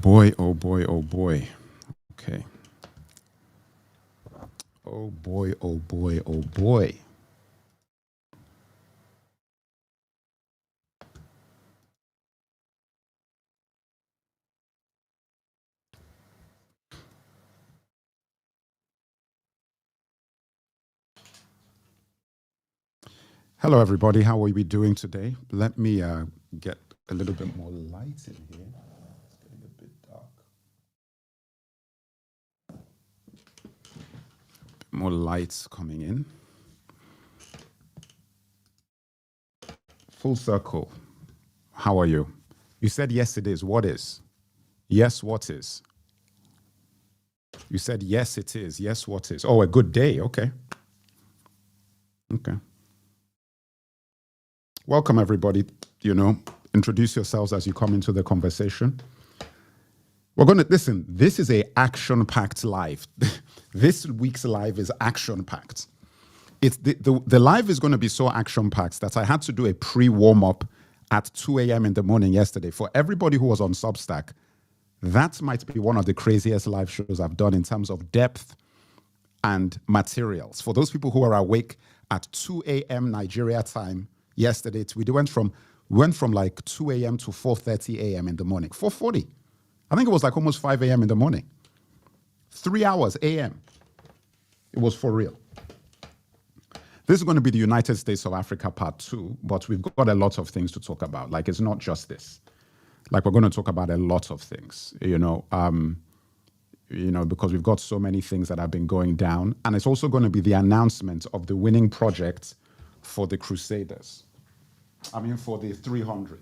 boy, oh boy, oh boy. Okay. Oh boy, oh boy, oh boy. Hello, everybody. How are we doing today? Let me get a little bit more light in here. It's getting a bit dark. More lights coming in. Full circle. How are you? You said yes, it is. What is? Yes, what is? You said yes, it is. Yes, what is? Oh, a good day. Okay. Okay. Welcome, everybody. Introduce yourselves as you come into the conversation. We're going to listen. This is a action-packed live. This week's live is action-packed. It's the live is going to be so action-packed that I had to do a pre-warm-up at 2 a.m. in the morning yesterday. For everybody who was on Substack, that might be one of the craziest live shows I've done in terms of depth and materials. For those people who are awake at 2 a.m. Nigeria time yesterday, we went from like 2 a.m. to 4:30 a.m. in the morning. 4:40. I think it was like almost 5 a.m. in the morning. 3 hours a.m. It was for real. This is going to be the United States of Africa part 2, but we've got a lot of things to talk about. Like, it's not just this. Like, we're going to talk about a lot of things, because we've got so many things that have been going down. And it's also going to be the announcement of the winning project for the Crusaders. For the 300.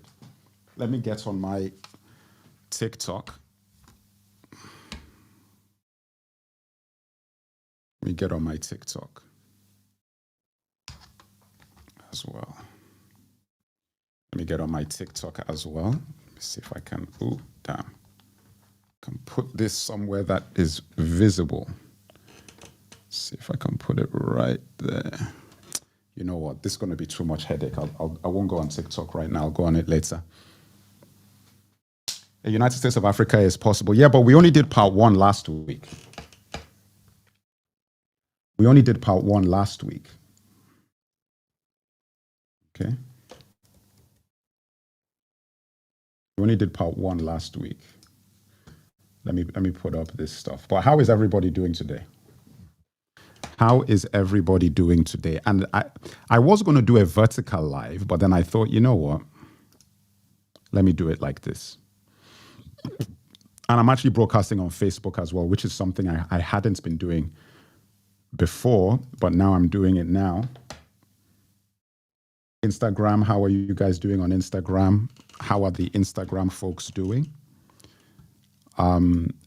Let me get on my TikTok. Let me get on my TikTok as well. Let me get on my TikTok as well. Let me see if I can. Oh, damn. Can put this somewhere that is visible. See if I can put it right there. You know what? This is going to be too much headache. I won't go on TikTok right now. I'll go on it later. The United States of Africa is possible. Yeah, but we only did part 1 last week. We only did part 1 last week. Okay. We only did part 1 last week. Let me put up this stuff. But how is everybody doing today? How is everybody doing today? And I was going to do a vertical live, but then I thought, you know what? Let me do it like this. And I'm actually broadcasting on Facebook as well, which is something I hadn't been doing before, but now I'm doing it now. Instagram, how are you guys doing on Instagram? How are the Instagram folks doing?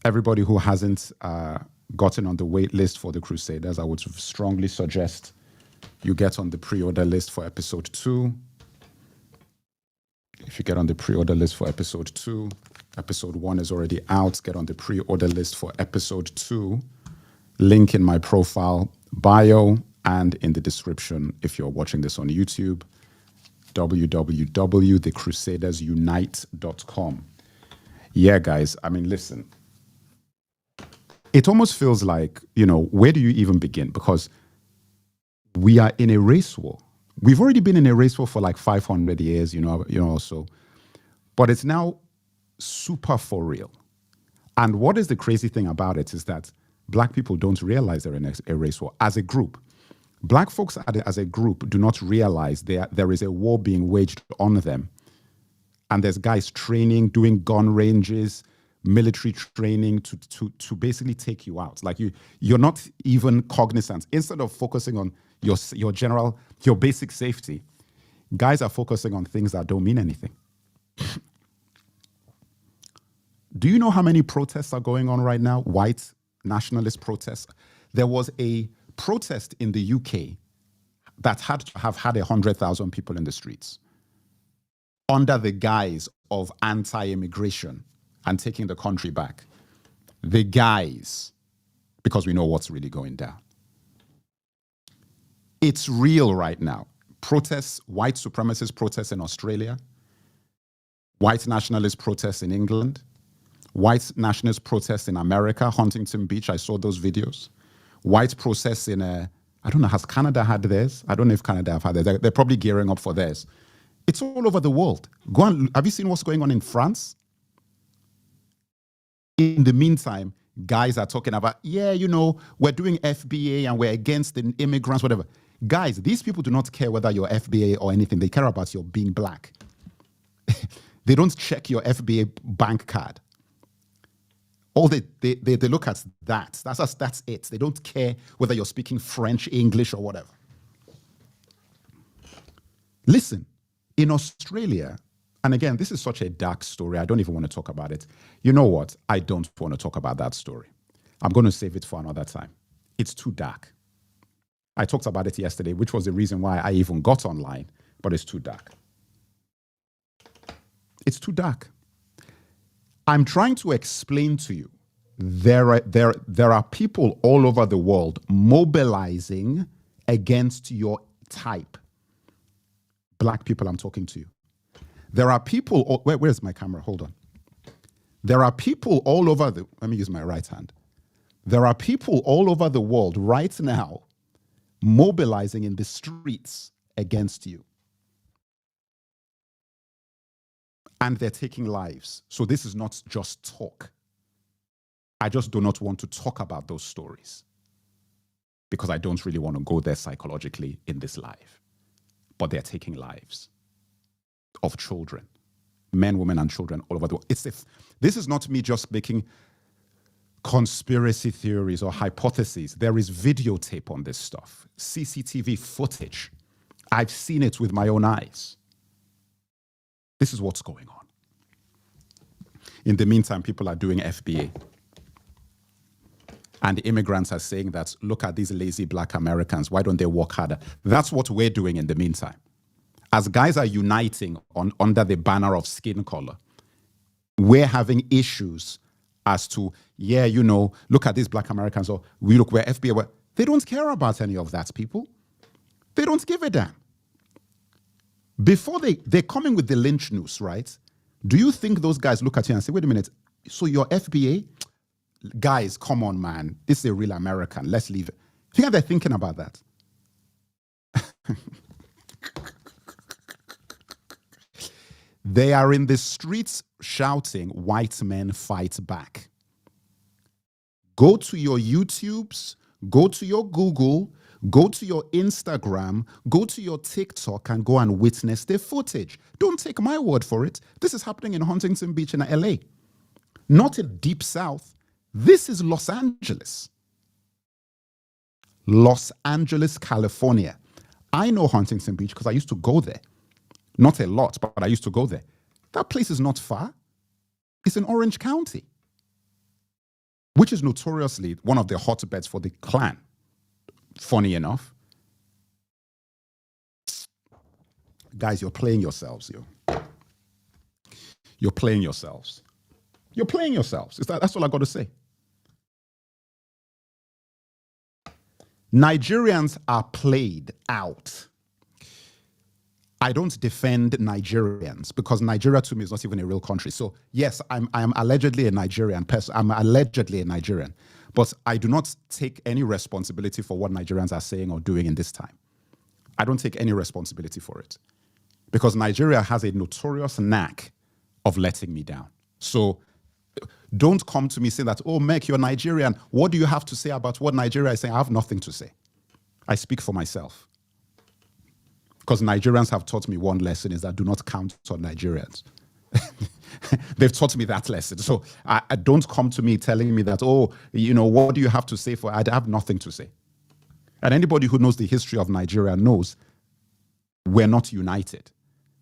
Everybody who hasn't gotten on the wait list for the Crusaders, I would strongly suggest you get on the pre-order list for episode 2. If you get on the pre-order list for episode 2, episode 1 is already out. Get on the pre-order list for episode 2. Link in my profile bio and in the description if you're watching this on YouTube. www.thecrusadersunite.com. Yeah, guys, listen. It almost feels like, where do you even begin? Because we are in a race war. We've already been in a race war for like 500 years, so. But it's now super for real. And what is the crazy thing about it is that Black people don't realize they're in a race war as a group. Black folks as a group do not realize there is a war being waged on them. And there's guys training, doing gun ranges, military training to basically take you out. Like you're not even cognizant. Instead of focusing on your basic safety, guys are focusing on things that don't mean anything. Do you know how many protests are going on right now? White nationalist protests. There was a protest in the UK that had 100,000 people in the streets under the guise of anti-immigration and taking the country back. The guise, because we know what's really going down. It's real right now. Protests, white supremacist protests in Australia, white nationalist protests in England, White nationalist protests in America, Huntington Beach, I saw those videos. White protests in, I don't know, has Canada had theirs? I don't know if Canada have had theirs. They're probably gearing up for theirs. It's all over the world. Go and, have you seen what's going on in France? In the meantime, guys are talking about, yeah, you know, we're doing FBA and we're against the immigrants, whatever. Guys, these people do not care whether you're FBA or anything. They care about your being black. They don't check your FBA bank card. All they look at that. That's it. They don't care whether you're speaking French, English, or whatever. Listen, in Australia, and again, this is such a dark story. I don't even want to talk about it. You know what? I don't want to talk about that story. I'm going to save it for another time. It's too dark. I talked about it yesterday, which was the reason why I even got online, but it's too dark. It's too dark. I'm trying to explain to you, there are people all over the world mobilizing against your type. Black people, I'm talking to you. There are people, where's my camera? Hold on. There are people all over let me use my right hand. There are people all over the world right now mobilizing in the streets against you. And they're taking lives. So this is not just talk. I just do not want to talk about those stories because I don't really want to go there psychologically in this live. But they're taking lives of children, men, women, and children all over the world. This is not me just making conspiracy theories or hypotheses. There is videotape on this stuff, CCTV footage. I've seen it with my own eyes. This is what's going on. In the meantime, people are doing FBA. And the immigrants are saying that, look at these lazy black Americans, why don't they work harder? That's what we're doing in the meantime. As guys are uniting under the banner of skin color, we're having issues as to, yeah, you know, look at these black Americans, or we're FBA. They don't care about any of that, people. They don't give a damn. Before they're coming with the lynch noose, right? Do you think those guys look at you and say, wait a minute, so you're FBA? Guys, come on, man. This is a real American. Let's leave it. Think how they're thinking about that. They are in the streets shouting, white men fight back. Go to your YouTubes, go to your Google, go to your Instagram, go to your TikTok and go and witness the footage. Don't take my word for it. This is happening in Huntington Beach in LA. Not in Deep South. This is Los Angeles. Los Angeles, California. I know Huntington Beach because I used to go there. Not a lot, but I used to go there. That place is not far. It's in Orange County, which is notoriously one of the hotbeds for the Klan. Funny enough. Guys, you're playing yourselves, yo. You're playing yourselves. You're playing yourselves. That's all I got to say. Nigerians are played out. I don't defend Nigerians because Nigeria to me is not even a real country. So yes, I am allegedly a Nigerian person. I'm allegedly a Nigerian, but I do not take any responsibility for what Nigerians are saying or doing in this time. I don't take any responsibility for it because Nigeria has a notorious knack of letting me down. So don't come to me saying that, oh, Meg, you're Nigerian. What do you have to say about what Nigeria is saying? I have nothing to say. I speak for myself. Because Nigerians have taught me one lesson is that do not count on Nigerians. They've taught me that lesson. So I don't come to me telling me that, oh, you know, what do you have to say for? I have nothing to say. And anybody who knows the history of Nigeria knows we're not united.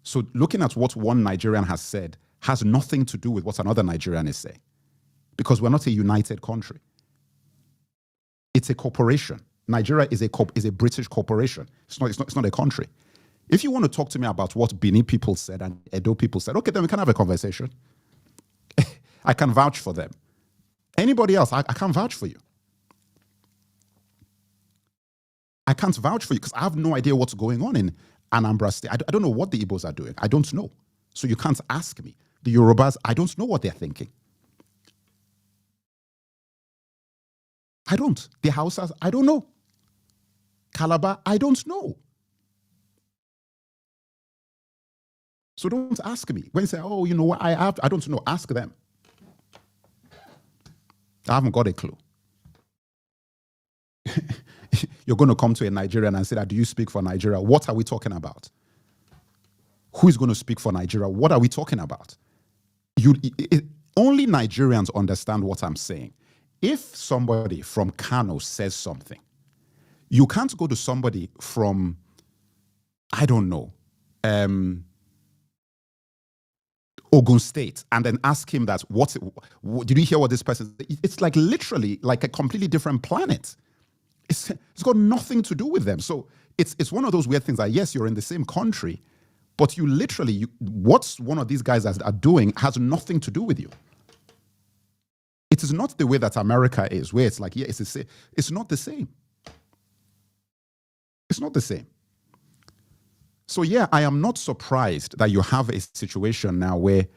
So looking at what one Nigerian has said has nothing to do with what another Nigerian is saying. Because we're not a united country. It's a corporation. Nigeria is a British corporation. It's not a country. If you want to talk to me about what Benin people said and Edo people said, okay, then we can have a conversation. I can vouch for them. Anybody else, I can't vouch for you. I can't vouch for you because I have no idea what's going on in Anambra State. I don't know what the Igbos are doing. I don't know. So you can't ask me. The Yorubas, I don't know what they're thinking. I don't. The Hausas, I don't know. Calabar, I don't know. So don't ask me. When you say, oh, you know what, I don't know, ask them. I haven't got a clue. You're going to come to a Nigerian and say that, do you speak for Nigeria? What are we talking about? Who is going to speak for Nigeria? What are we talking about? Only Nigerians understand what I'm saying. If somebody from Kano says something, you can't go to somebody from, I don't know, Ogun State and then ask him that, did you hear what this person said? It's like literally like a completely different planet. It's got nothing to do with them. So it's one of those weird things that, yes, you're in the same country, but you literally, what one of these guys are doing has nothing to do with you. It is not the way that America is, where it's like, yeah, it's the same. It's not the same. It's not the same. So yeah, I am not surprised that you have a situation now where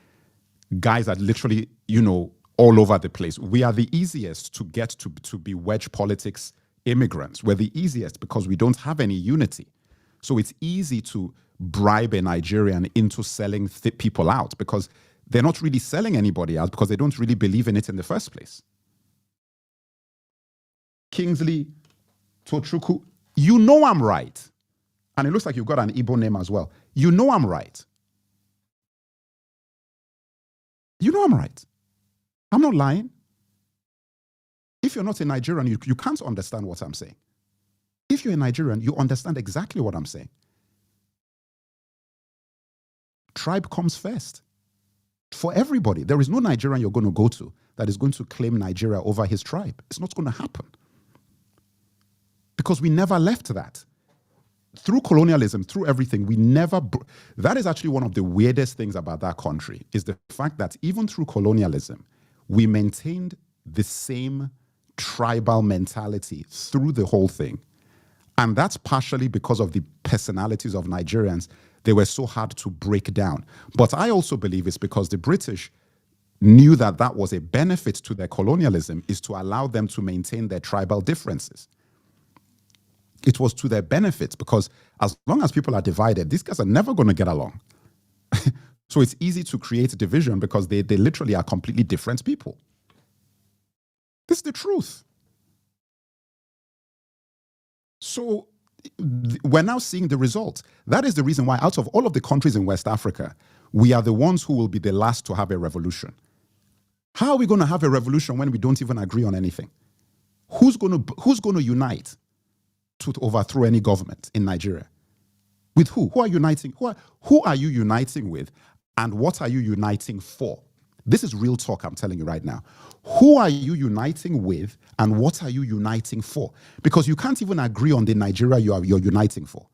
guys are literally, all over the place. We are the easiest to get to be wedge politics immigrants. We're the easiest because we don't have any unity. So it's easy to bribe a Nigerian into selling people out because they're not really selling anybody out because they don't really believe in it in the first place. Kingsley Tochukwu, you know I'm right. And it looks like you've got an Igbo name as well. You know I'm right. You know I'm right. I'm not lying. If you're not a Nigerian, you can't understand what I'm saying. If you're a Nigerian, you understand exactly what I'm saying. Tribe comes first. For everybody. There is no Nigerian you're going to go to that is going to claim Nigeria over his tribe. It's not going to happen. Because we never left that. Through colonialism, through everything, we never... That is actually one of the weirdest things about that country, is the fact that even through colonialism, we maintained the same tribal mentality through the whole thing. And that's partially because of the personalities of Nigerians. They were so hard to break down. But I also believe it's because the British knew that that was a benefit to their colonialism, is to allow them to maintain their tribal differences. It was to their benefit because as long as people are divided, these guys are never going to get along. So it's easy to create division because they literally are completely different people. This is the truth. So we're now seeing the result. That is the reason why out of all of the countries in West Africa, we are the ones who will be the last to have a revolution. How are we going to have a revolution when we don't even agree on anything? Who's going to unite to overthrow any government in Nigeria? With who? Who are uniting? Who are you uniting with? And what are you uniting for? This is real talk I'm telling you right now. Who are you uniting with and what are you uniting for? Because you can't even agree on the Nigeria you're uniting for.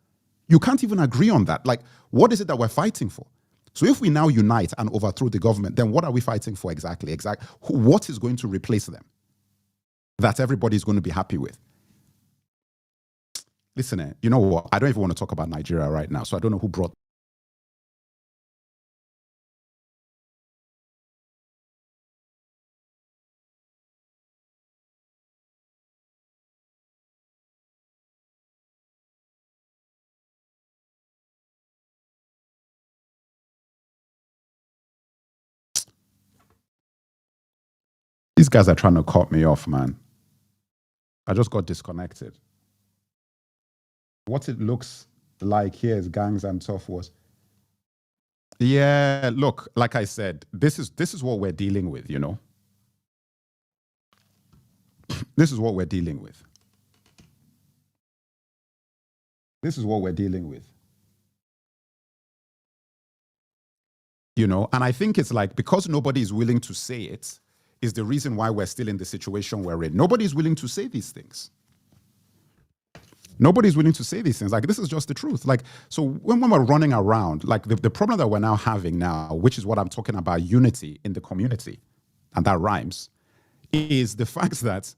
You can't even agree on that. Like, what is it that we're fighting for? So if we now unite and overthrow the government, then what are we fighting for exactly? What is going to replace them that everybody's going to be happy with? Listen, you know what? I don't even want to talk about Nigeria right now, so I don't know who brought. These guys are trying to cut me off, man. I just got disconnected. What it looks like here is gangs and tough wars. Yeah, look, like I said, this is what we're dealing with, you know. This is what we're dealing with. This is what we're dealing with. You know, and I think it's like, because nobody is willing to say it, is the reason why we're still in the situation we're in. Nobody's willing to say these things. Nobody's willing to say these things. Like, this is just the truth. Like, so when we're running around, like the problem that we're now having now, which is what I'm talking about, unity in the community, and that rhymes, is the fact that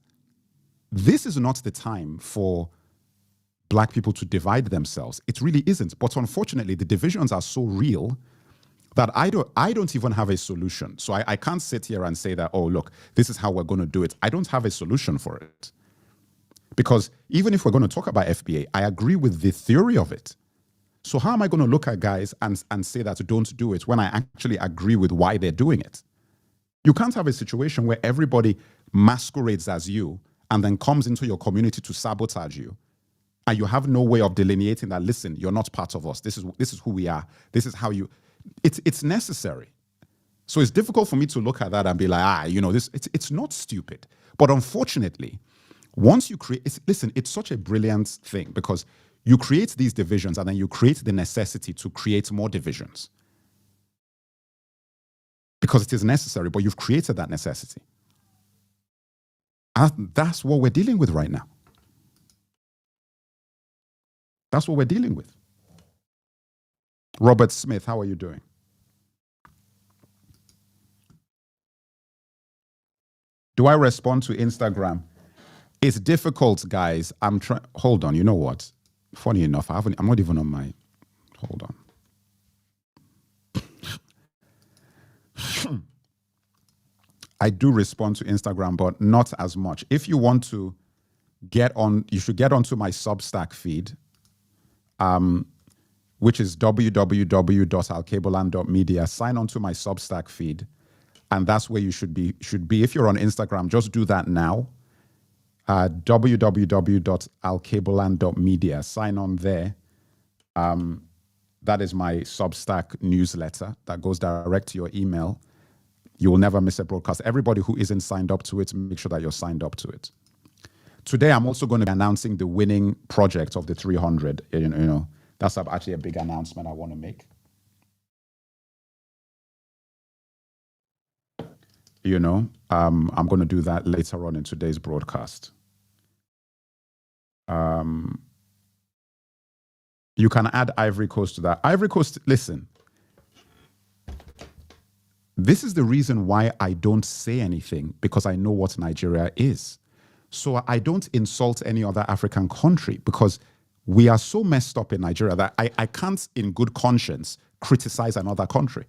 this is not the time for Black people to divide themselves. It really isn't. But unfortunately, the divisions are so real that I don't even have a solution. So I can't sit here and say that, oh, look, this is how we're going to do it. I don't have a solution for it. Because even if we're going to talk about FBA, I agree with the theory of it. So how am I going to look at guys and say that don't do it when I actually agree with why they're doing it? You can't have a situation where everybody masquerades as you and then comes into your community to sabotage you, and you have no way of delineating that, listen, you're not part of us. This is who we are. This is how you... It's necessary. So it's difficult for me to look at that and be like, it's not stupid. But unfortunately, once you create... Listen, it's such a brilliant thing because you create these divisions and then you create the necessity to create more divisions. Because it is necessary, but you've created that necessity. And that's what we're dealing with right now. That's what we're dealing with. Robert Smith, how are you doing? Do I respond to Instagram? It's difficult, guys. I'm trying. Hold on. You know what? Funny enough, I'm not even on my. Hold on. I do respond to Instagram, but not as much. If you want to get on, you should get onto my Substack feed, which is www.alkebulan.media. Sign on to my Substack feed, and that's where you should be. If you're on Instagram, just do that now. www.alkebulan.media. Sign on there. That is my Substack newsletter that goes direct to your email. You will never miss a broadcast. Everybody who isn't signed up to it, make sure that you're signed up to it. Today, I'm also going to be announcing the winning project of the 300. That's actually a big announcement I want to make. I'm going to do that later on in today's broadcast. You can add Ivory Coast to that. Ivory Coast, listen. This is the reason why I don't say anything, because I know what Nigeria is. So I don't insult any other African country because we are so messed up in Nigeria that I can't, in good conscience, criticize another country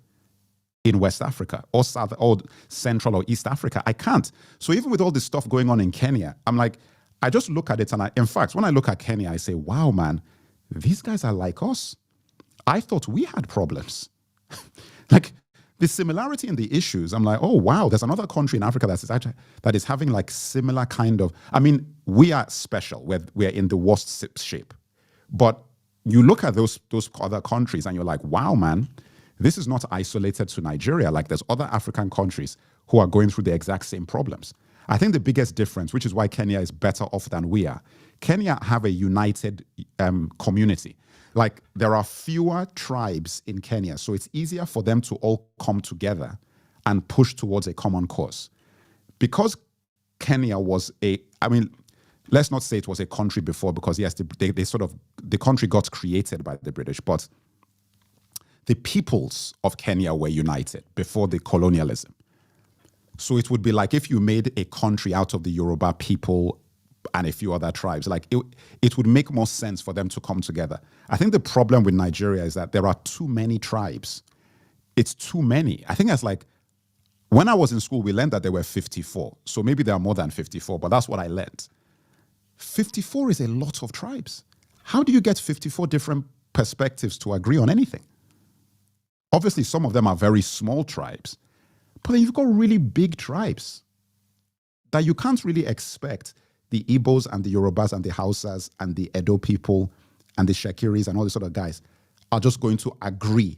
in West Africa or South or Central or East Africa. I can't. So even with all this stuff going on in Kenya, I'm like, I just look at it and in fact, when I look at Kenya, I say, wow, man, these guys are like us. I thought we had problems. Like, the similarity in the issues, I'm like, oh, wow, there's another country in Africa that is having like similar kind of, we are special. We're in the worst shape. But you look at those other countries and you're like, wow, man, this is not isolated to Nigeria. Like there's other African countries who are going through the exact same problems. I think the biggest difference, which is why Kenya is better off than we are, Kenya have a united community. Like there are fewer tribes in Kenya, so it's easier for them to all come together and push towards a common cause. Because Kenya was let's not say it was a country before, because yes, the country got created by the British, but the peoples of Kenya were united before the colonialism. So it would be like if you made a country out of the Yoruba people and a few other tribes, like it would make more sense for them to come together. I think the problem with Nigeria is that there are too many tribes. It's too many. I think that's like, when I was in school, we learned that there were 54. So maybe there are more than 54, but that's what I learned. 54 is a lot of tribes. How do you get 54 different perspectives to agree on anything? Obviously, some of them are very small tribes, but then you've got really big tribes that you can't really expect the Igbos and the Yorubas and the Hausas and the Edo people and the Shakiris and all these other guys are just going to agree.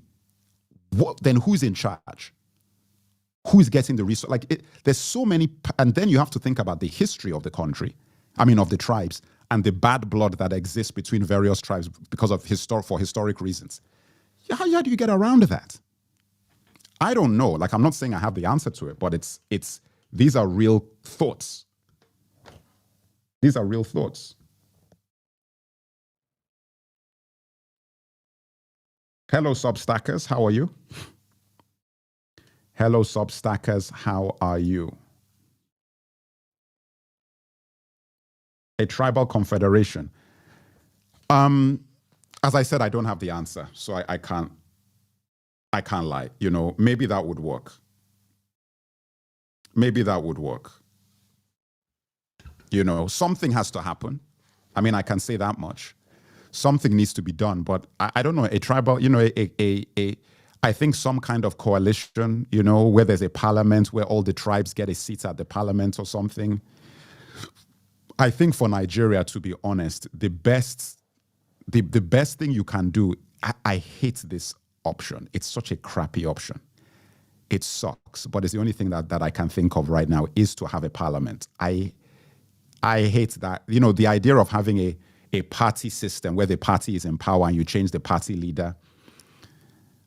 Then who's in charge? Who's getting the resource? There's so many, and then you have to think about the history of the country, of the tribes, and the bad blood that exists between various tribes because of historic reasons. How do you get around that? I don't know. I'm not saying I have the answer to it, but these are real thoughts. These are real thoughts. Hello, Substackers. How are you? Hello, Substackers. How are you? A tribal confederation. As I said, I don't have the answer, so I can't lie. Maybe that would work. Maybe that would work. Something has to happen. I mean, I can say that much. Something needs to be done, but I don't know, a tribal, I think some kind of coalition, where there's a parliament where all the tribes get a seat at the parliament or something. I think for Nigeria, to be honest, the best thing you can do, I hate this option. It's such a crappy option. It sucks, but it's the only thing that I can think of right now is to have a parliament. I hate that. The idea of having a party system where the party is in power and you change the party leader.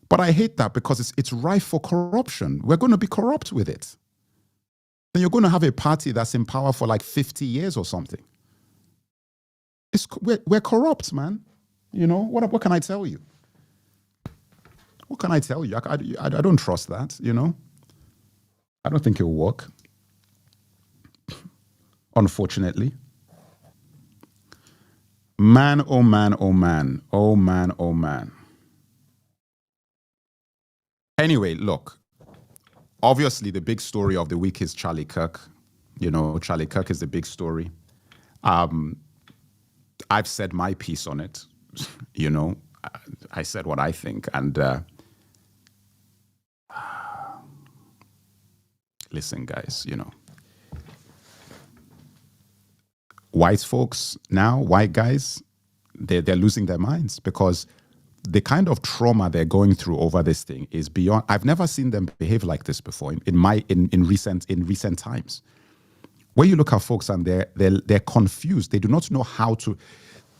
But I hate that because it's rife for corruption. We're going to be corrupt with it. Then you're going to have a party that's in power for like 50 years or something. We're corrupt, man. What can I tell you? What can I tell you? I don't trust that, I don't think it'll work. Unfortunately. Man, oh man, oh man. Oh man, oh man. Anyway, look. Obviously, the big story of the week is Charlie Kirk. Charlie Kirk is the big story. I've said my piece on it. I said what I think. And listen, guys, white folks now, white guys, they're losing their minds because the kind of trauma they're going through over this thing is beyond. I've never seen them behave like this before in recent times. When you look at folks and they're confused, they do not know how to.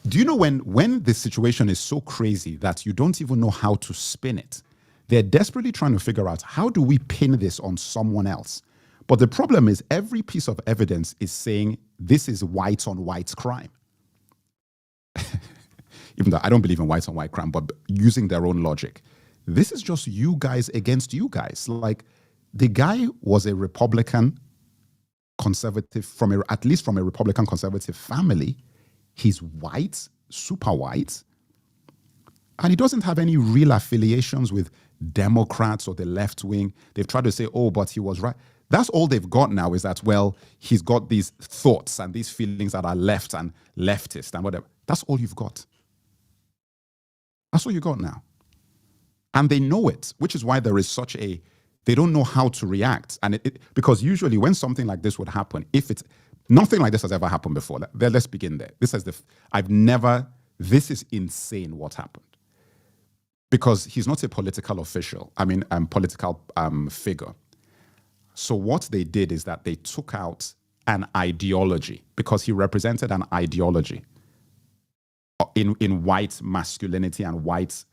Do you know when the situation is so crazy that you don't even know how to spin it? They're desperately trying to figure out, how do we pin this on someone else? But the problem is every piece of evidence is saying this is white on white crime. Even though I don't believe in white on white crime, but using their own logic. This is just you guys against you guys. Like, the guy was a Republican conservative, at least from a Republican conservative family. He's white, super white, and he doesn't have any real affiliations with Democrats or the left wing. They've tried to say, oh, but he was right. That's all they've got now, is that, well, he's got these thoughts and these feelings that are left and leftist and whatever. That's all you've got. That's all you got now. And they know it, which is why there is such they don't know how to react. And because usually when something like this would happen, nothing like this has ever happened before. Let's begin there. This is insane what happened. Because he's not a political official, political figure. So what they did is that they took out an ideology, because he represented an ideology in white masculinity and white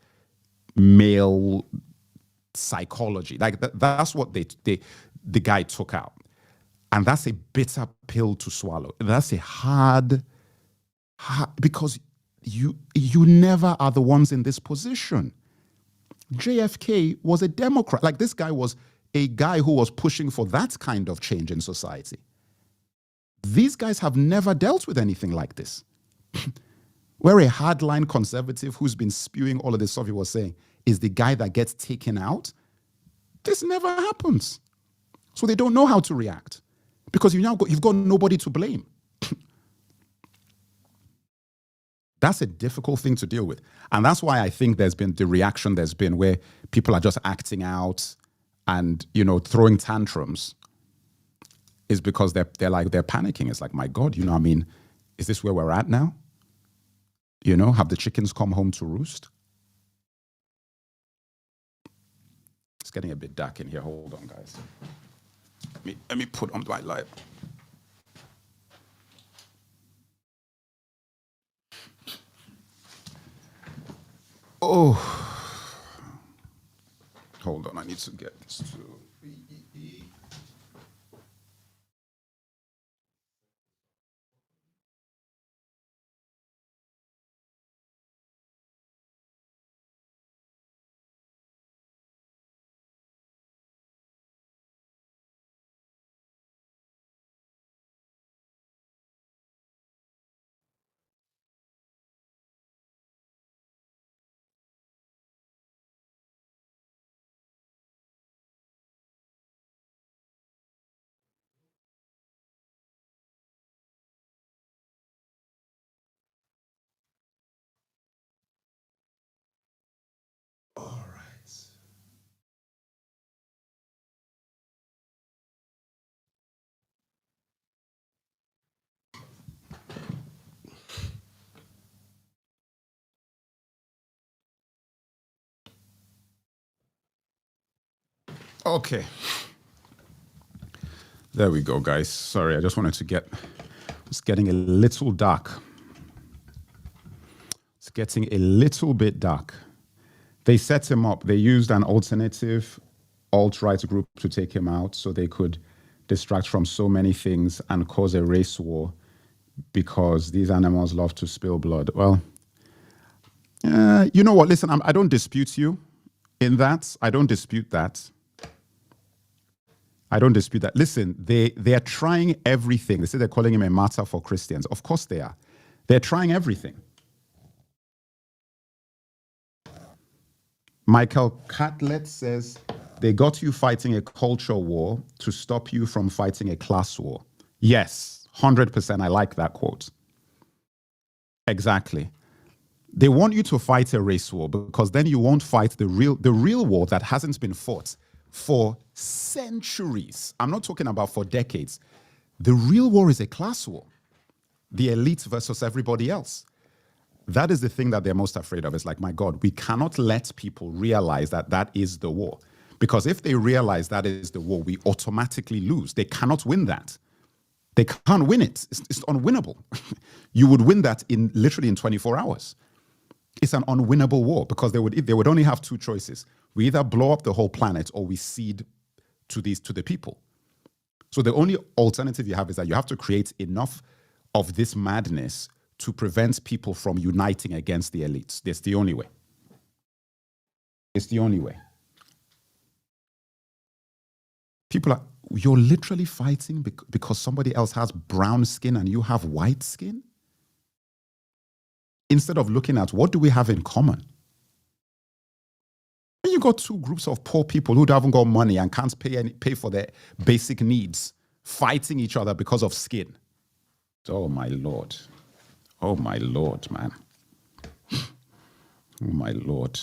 male psychology. Like that's what the guy took out. And that's a bitter pill to swallow. That's a hard, because you never are the ones in this position. JFK was a Democrat. Like, this guy was a guy who was pushing for that kind of change in society. These guys have never dealt with anything like this. Where a hardline conservative who's been spewing all of this stuff he was saying is the guy that gets taken out. This never happens. So they don't know how to react, because you've got nobody to blame. That's a difficult thing to deal with. And that's why I think there's been the reaction there's been, where people are just acting out and, throwing tantrums, is because they're panicking. It's like, my God, is this where we're at now? Have the chickens come home to roost? It's getting a bit dark in here. Hold on, guys. Let me put on my light. Oh, hold on. I need to get this to. Okay. There we go, guys. Sorry, I just wanted to it's getting a little dark. It's getting a little bit dark. They set him up. They used an alternative alt-right group to take him out so they could distract from so many things and cause a race war because these animals love to spill blood. Well, you know what? Listen, I don't dispute you in that. I don't dispute that. I don't dispute that. Listen, they are trying everything. They say they're calling him a martyr for Christians. Of course they are. They're trying everything. Michael Catlett says, they got you fighting a culture war to stop you from fighting a class war. Yes, 100%. I like that quote. Exactly. They want you to fight a race war because then you won't fight the real war that hasn't been fought for centuries. I'm not talking about for decades. The real war is a class war. The elite versus everybody else. That is the thing that they're most afraid of. It's like, my God, we cannot let people realize that that is the war. Because if they realize that is the war, we automatically lose. They cannot win that. They can't win it. It's unwinnable. You would win that literally in 24 hours. It's an unwinnable war because they would only have two choices. We either blow up the whole planet or we cede to the people. So the only alternative you have is that you have to create enough of this madness to prevent people from uniting against the elites. That's the only way. It's the only way. You're literally fighting because somebody else has brown skin and you have white skin? Instead of looking at what do we have in common? When you got two groups of poor people who haven't got money and can't pay for their basic needs, fighting each other because of skin. Oh my Lord. Oh my Lord, man. Oh my Lord.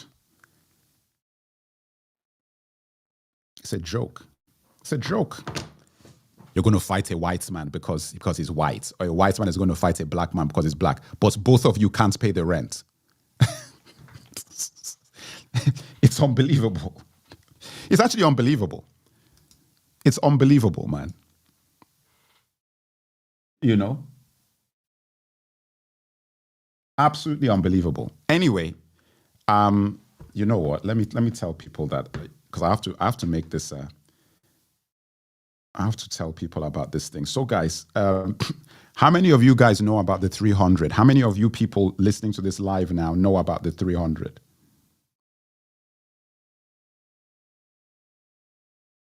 It's a joke. It's a joke. You're going to fight a white man because he's white, or a white man is going to fight a black man because he's black, but both of you can't pay the rent. It's unbelievable. It's actually unbelievable. It's unbelievable, man. You know? Absolutely unbelievable. Anyway, you know what? Let me tell people that, because I have to make this I have to tell people about this thing. So guys, how many of you guys know about the 300? How many of you people listening to this live now know about the 300?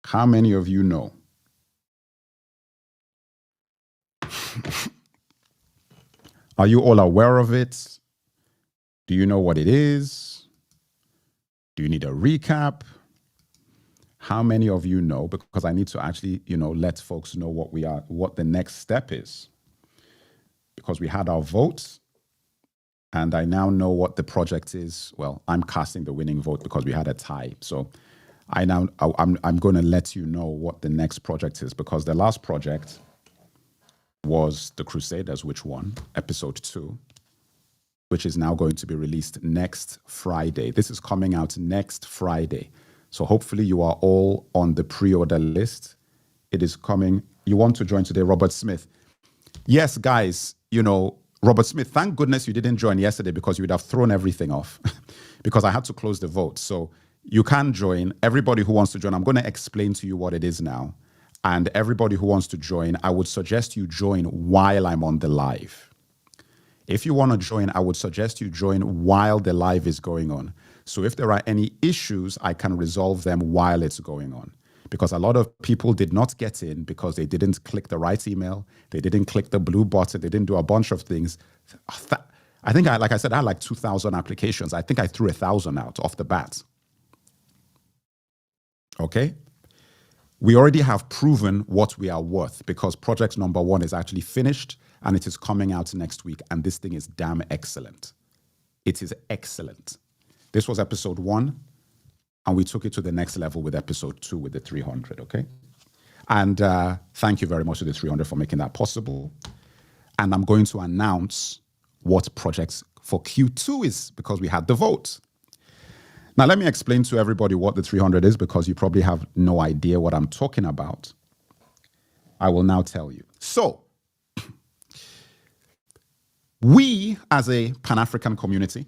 How many of you know? Are you all aware of it? Do you know what it is? Do you need a recap? How many of you know? Because I need to actually, let folks know what the next step is. Because we had our vote, and I now know what the project is. Well, I'm casting the winning vote because we had a tie. So I'm going to let you know what the next project is, because the last project was The Crusaders, which won, episode 2, which is now going to be released next Friday. This is coming out next Friday. So hopefully you are all on the pre-order list. It is coming. You want to join today, Robert Smith? Yes, guys, Robert Smith, thank goodness you didn't join yesterday because you would have thrown everything off because I had to close the vote. So you can join. Everybody who wants to join, I'm going to explain to you what it is now. And everybody who wants to join, I would suggest you join while I'm on the live. If you want to join, I would suggest you join while the live is going on. So if there are any issues, I can resolve them while it's going on. Because a lot of people did not get in because they didn't click the right email. They didn't click the blue button. They didn't do a bunch of things. I think, like I said, I had like 2,000 applications. I think I threw 1,000 out off the bat. Okay? We already have proven what we are worth because project number 1 is actually finished and it is coming out next week. And this thing is damn excellent. It is excellent. This was episode 1, and we took it to the next level with episode 2 with the 300, okay? And thank you very much to the 300 for making that possible. And I'm going to announce what projects for Q2 is because we had the vote. Now, let me explain to everybody what the 300 is, because you probably have no idea what I'm talking about. I will now tell you. So, we as a Pan-African community,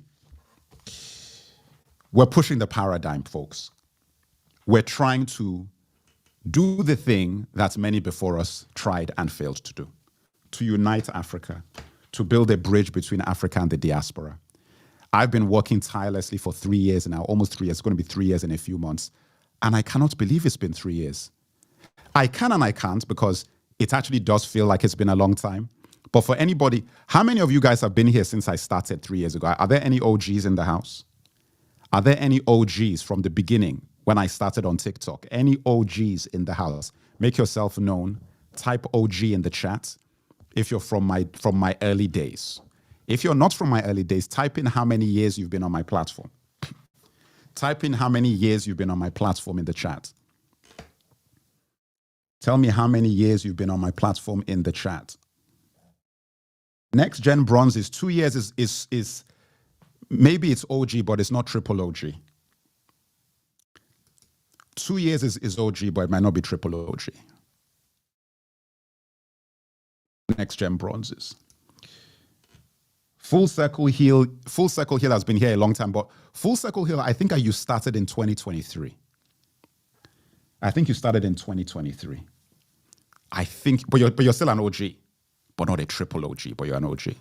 we're pushing the paradigm, folks. We're trying to do the thing that many before us tried and failed to do, to unite Africa, to build a bridge between Africa and the diaspora. I've been working tirelessly for 3 years now, almost 3 years. It's going to be 3 years in a few months. And I cannot believe it's been 3 years. I can and I can't, because it actually does feel like it's been a long time. But for anybody, how many of you guys have been here since I started 3 years ago? Are there any OGs in the house? Are there any OGs from the beginning when I started on TikTok? Any OGs in the house? Make yourself known. Type OG in the chat if you're from my early days. If you're not from my early days, type in how many years you've been on my platform. Type in how many years you've been on my platform in the chat. Tell me how many years you've been on my platform in the chat. Next Gen Bronze is 2 years, is maybe it's OG, but it's not triple OG. 2 years is OG, but it might not be triple OG. Next Gen Bronzes. Full Circle Heal has been here a long time, but Full Circle Heal, I think you started in 2023. I think you started in 2023. I think, but you're still an OG, but not a triple OG, but you're an OG.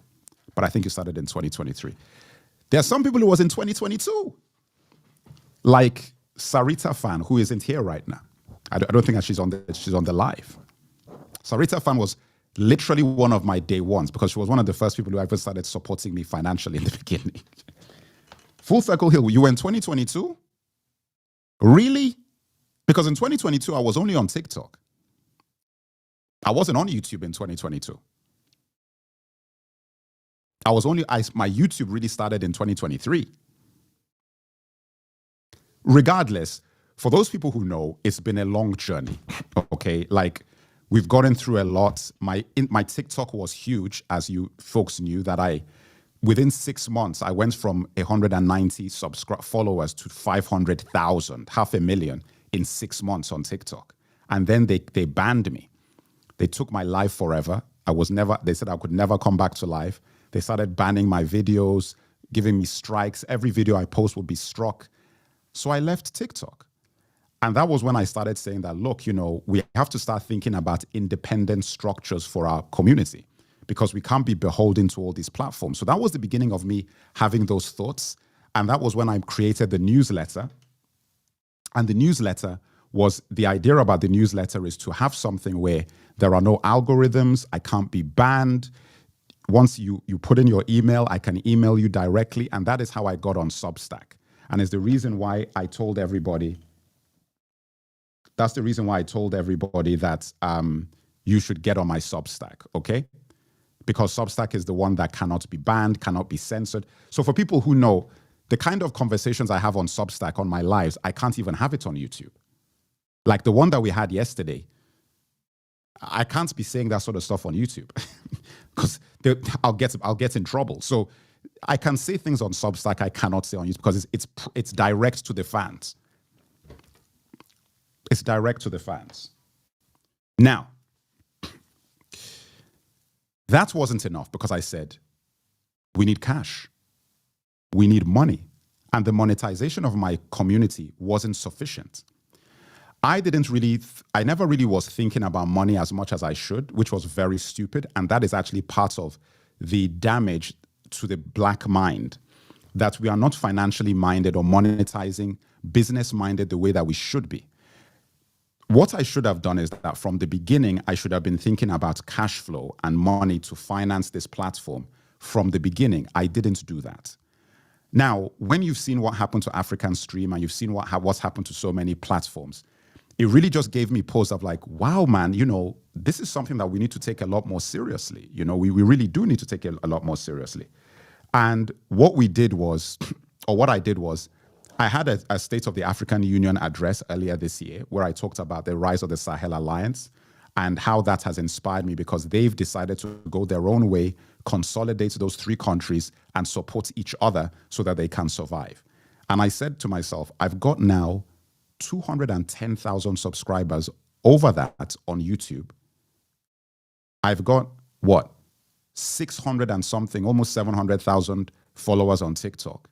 But I think you started in 2023. There are some people who was in 2022, like Sarita Fan, who isn't here right now. I don't think that she's on the live. Sarita Fan was literally one of my day ones, because she was one of the first people who ever started supporting me financially in the beginning. Full Circle Hill, you were in 2022? Really? Because in 2022, I was only on TikTok. I wasn't on YouTube in 2022. My YouTube really started in 2023. Regardless, for those people who know, it's been a long journey, okay? Like, we've gotten through a lot. My TikTok was huge, as you folks knew, that within 6 months, I went from 190 followers to 500,000, 500,000 in 6 months on TikTok. And then they banned me. They took my live forever. They said I could never come back to live. They started banning my videos, giving me strikes. Every video I post would be struck. So I left TikTok. And that was when I started saying that, look, we have to start thinking about independent structures for our community, because we can't be beholden to all these platforms. So that was the beginning of me having those thoughts. And that was when I created the newsletter. And the newsletter was, the idea about the newsletter is to have something where there are no algorithms. I can't be banned. Once you put in your email, I can email you directly. And that is how I got on Substack. And it's the reason why I told everybody, that you should get on my Substack, okay? Because Substack is the one that cannot be banned, cannot be censored. So for people who know, the kind of conversations I have on Substack, on my lives, I can't even have it on YouTube. Like the one that we had yesterday, I can't be saying that sort of stuff on YouTube because I'll get in trouble. So I can say things on Substack I cannot say on YouTube, because it's direct to the fans. It's direct to the fans. Now, that wasn't enough, because I said, we need cash. We need money. And the monetization of my community wasn't sufficient. I never really was thinking about money as much as I should, which was very stupid. And that is actually part of the damage to the Black mind, that we are not financially minded or monetizing, business minded the way that we should be. What I should have done is that from the beginning, I should have been thinking about cash flow and money to finance this platform from the beginning. I didn't do that. Now, when you've seen what happened to African Stream and you've seen what's happened to so many platforms, it really just gave me pause of like, wow, man, this is something that we need to take a lot more seriously. We really do need to take it a lot more seriously. And what I did was, I had a State of the African Union address earlier this year where I talked about the rise of the Sahel Alliance and how that has inspired me, because they've decided to go their own way, consolidate those 3 countries and support each other so that they can survive. And I said to myself, I've got now 210,000 subscribers over that on YouTube. I've got what? 600 and something, almost 700,000 followers on TikTok.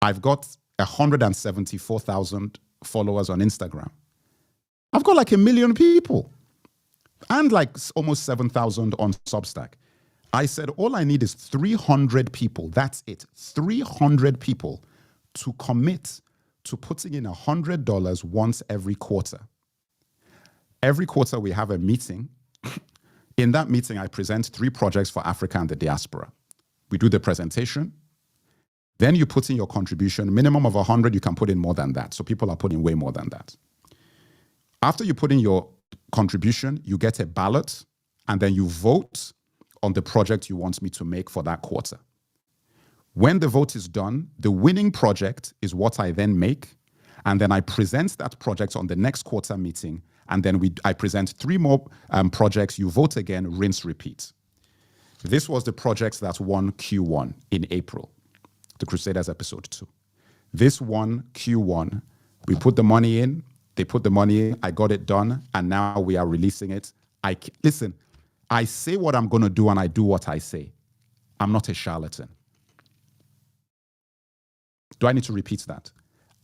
I've got 174,000 followers on Instagram. I've got like 1 million people and like almost 7,000 on Substack. I said, all I need is 300 people. That's it. 300 people to commit to putting in $100 once every quarter. Every quarter we have a meeting. In that meeting, I present 3 projects for Africa and the diaspora. We do the presentation. Then you put in your contribution, minimum of 100, you can put in more than that. So people are putting way more than that. After you put in your contribution, you get a ballot, and then you vote on the project you want me to make for that quarter. When the vote is done, the winning project is what I then make, and then I present that project on the next quarter meeting, and then I present 3 more projects, you vote again, rinse, repeat. This was the project that won Q1 in April, the Crusaders episode 2. This won Q1, we put the money in, they put the money in, I got it done, and now we are releasing it. Listen, I say what I'm going to do and I do what I say. I'm not a charlatan. Do I need to repeat that?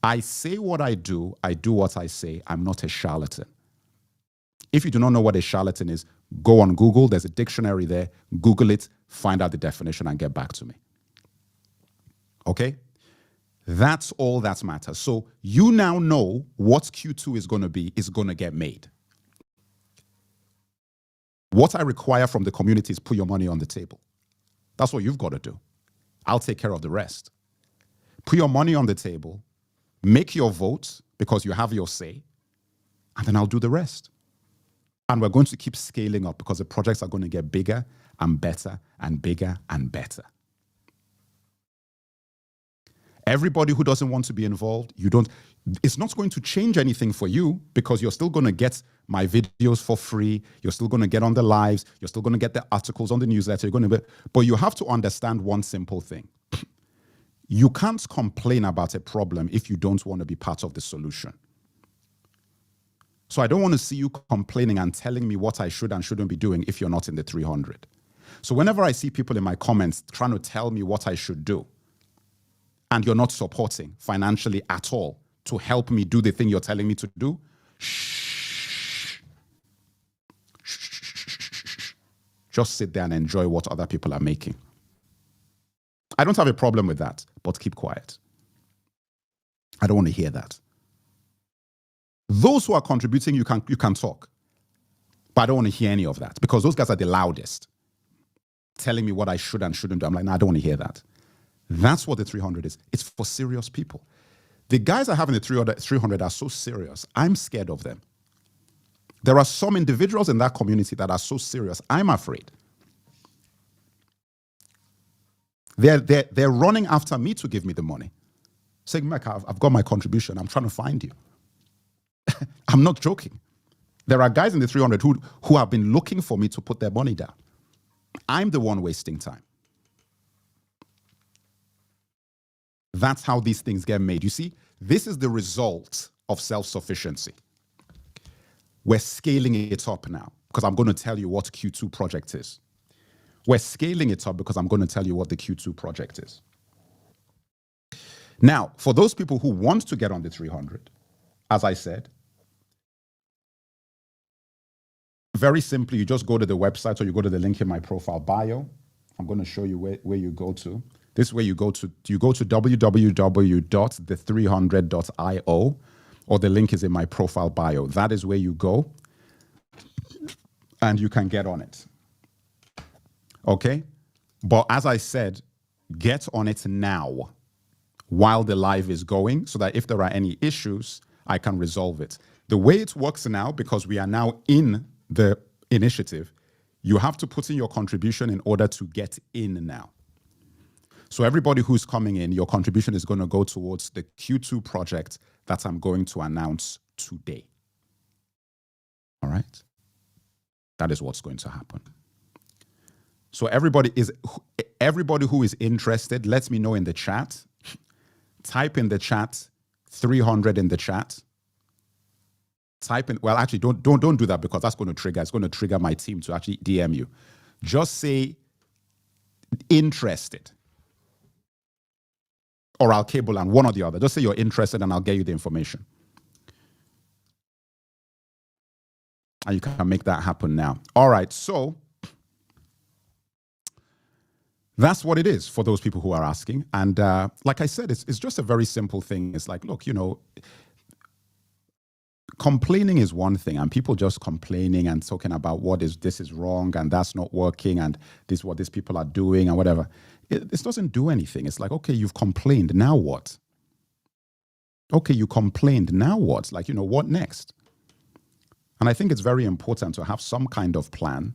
I say what I do what I say. I'm not a charlatan. If you do not know what a charlatan is, go on Google. There's a dictionary there. Google it, find out the definition, and get back to me. Okay? That's all that matters. So you now know what Q2 is going to be, is going to get made. What I require from the community is put your money on the table. That's what you've got to do. I'll take care of the rest. Put your money on the table, make your vote because you have your say, and then I'll do the rest. And we're going to keep scaling up because the projects are going to get bigger and better and bigger and better. Everybody who doesn't want to be involved, it's not going to change anything for you because you're still going to get my videos for free. You're still going to get on the lives. You're still going to get the articles on the newsletter. But you have to understand one simple thing. You can't complain about a problem if you don't want to be part of the solution. So I don't want to see you complaining and telling me what I should and shouldn't be doing if you're not in the 300. So whenever I see people in my comments trying to tell me what I should do, and you're not supporting financially at all to help me do the thing you're telling me to do, shh. Just sit there and enjoy what other people are making. I don't have a problem with that, but keep quiet. I don't want to hear that. Those who are contributing, you can talk. But I don't want to hear any of that because those guys are the loudest, telling me what I should and shouldn't do. I'm like, no, I don't want to hear that. That's what the 300 is. It's for serious people. The guys I have in the 300 are so serious. I'm scared of them. There are some individuals in that community that are so serious. I'm afraid. They're running after me to give me the money. Saying, Mike, I've got my contribution. I'm trying to find you. I'm not joking. There are guys in the 300 who have been looking for me to put their money down. I'm the one wasting time. That's how these things get made. You see, this is the result of self-sufficiency. We're scaling it up now because I'm going to tell you what Q2 project is. We're scaling it up because I'm going to tell you what the Q2 project is. Now, for those people who want to get on the 300, as I said, very simply, you just go to the website or you go to the link in my profile bio. I'm going to show you where you go to. This is where you go to www.the300.io, or the link is in my profile bio. That is where you go and you can get on it. Okay? But as I said, get on it now while the live is going so that if there are any issues, I can resolve it. The way it works now, because we are now in the initiative, you have to put in your contribution in order to get in now. So everybody who's coming in, your contribution is going to go towards the Q2 project that I'm going to announce today. All right? That is what's going to happen. So everybody who is interested, let me know in the chat. Type in the chat, 300 in the chat. Type in, well, actually, don't do that because that's going to trigger. It's going to trigger my team to actually DM you. Just say interested, or I'll cable and one or the other. Just say you're interested and I'll get you the information. And you can make that happen now. All right, so that's what it is for those people who are asking. And like I said, it's just a very simple thing. It's like, look, you know, complaining is one thing, and people just complaining and talking about this is wrong and that's not working and this is what these people are doing and whatever. This doesn't do anything. It's like, okay, you've complained, now what? Okay, you complained, now what? Like, you know, what next? And I think it's very important to have some kind of plan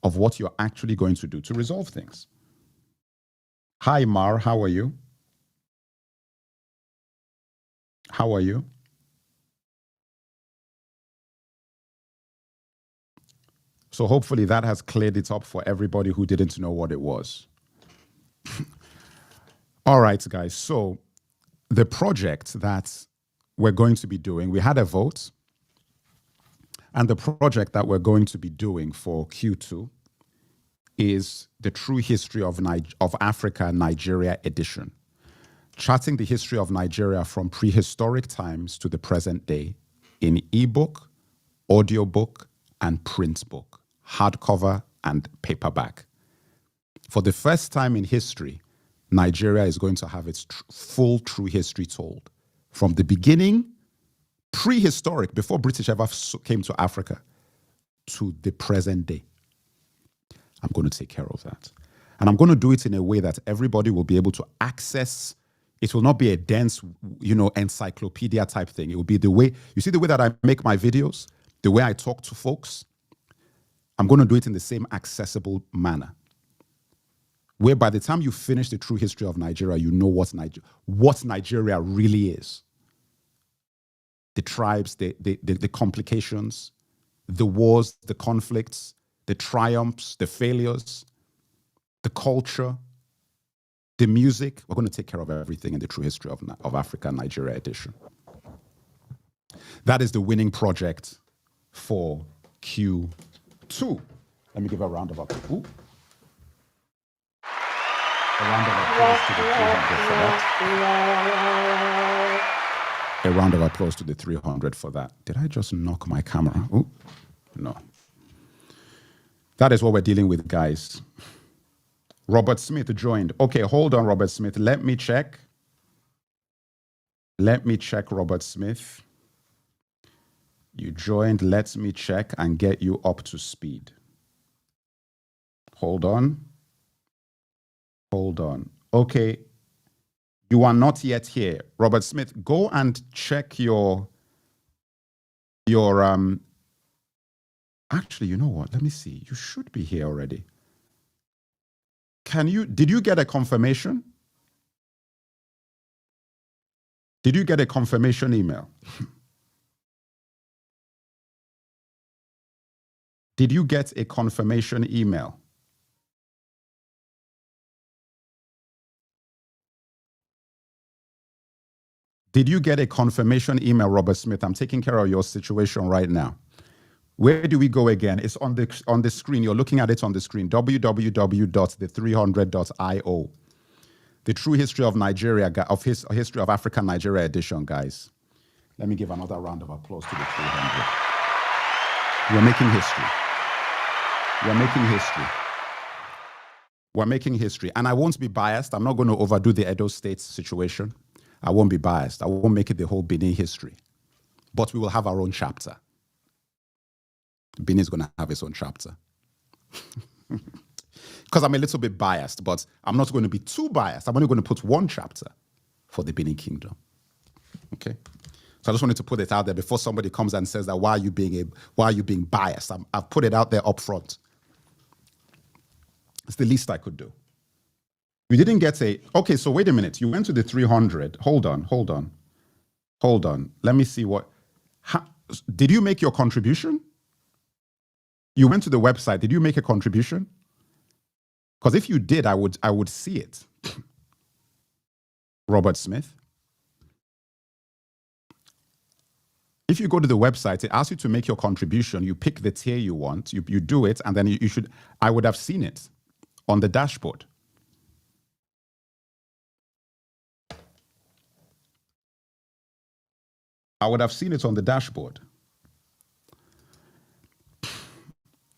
of what you're actually going to do to resolve things. Hi, Mar, how are you? How are you? So hopefully that has cleared it up for everybody who didn't know what it was. All right, guys. So the project that we're going to be doing, we had a vote. And the project that we're going to be doing for Q2 is the True History of Africa, Nigeria edition. Charting the history of Nigeria from prehistoric times to the present day in ebook, audiobook, and print book, hardcover and paperback. For the first time in history, Nigeria is going to have its full true history told. From the beginning, prehistoric, before British ever came to Africa, to the present day. I'm going to take care of that. And I'm going to do it in a way that everybody will be able to access. It will not be a dense, you know, encyclopedia type thing. It will be the way, you see the way that I make my videos, the way I talk to folks. I'm going to do it in the same accessible manner, where by the time you finish the true history of Nigeria, you know what Nigeria really is. The tribes, the complications, the wars, the conflicts, the triumphs, the failures, the culture, the music. We're going to take care of everything in the True History of Africa, Nigeria edition. That is the winning project for Q2. Let me give a round of applause. A round of applause to the 300 for that. A round of applause to the 300 for that. Did I just knock my camera? Ooh, no. That is what we're dealing with, guys. Robert Smith joined. Okay, hold on, Robert Smith. Let me check. Let me check, Robert Smith. You joined. Let me check and get you up to speed. Hold on. Hold on. Okay. You are not yet here. Robert Smith, go and check your actually, you know what? Let me see. You should be here already. Did you get a confirmation? Did you get a confirmation email? Did you get a confirmation email? Did you get a confirmation email, Robert Smith? I'm taking care of your situation right now. Where do we go again? It's on the screen. You're looking at it on the screen. www.the300.io. The True History of Nigeria, History of Africa, Nigeria edition, guys. Let me give another round of applause to the 300. We're making history. We're making history. We're making history. And I won't be biased. I'm not going to overdo the Edo State situation. I won't be biased. I won't make it the whole Benin history. But we will have our own chapter. Benin is going to have its own chapter. Because I'm a little bit biased, but I'm not going to be too biased. I'm only going to put one chapter for the Benin Kingdom. Okay? So I just wanted to put it out there before somebody comes and says that why are you being biased? I've put it out there up front. It's the least I could do. You didn't get okay, so wait a minute. You went to the 300. Hold on. Let me see did you make your contribution? You went to the website. Did you make a contribution? Because if you did, I would see it. Robert Smith. If you go to the website, it asks you to make your contribution. You pick the tier you want. You do it, and then you should. I would have seen it on the dashboard. I would have seen it on the dashboard.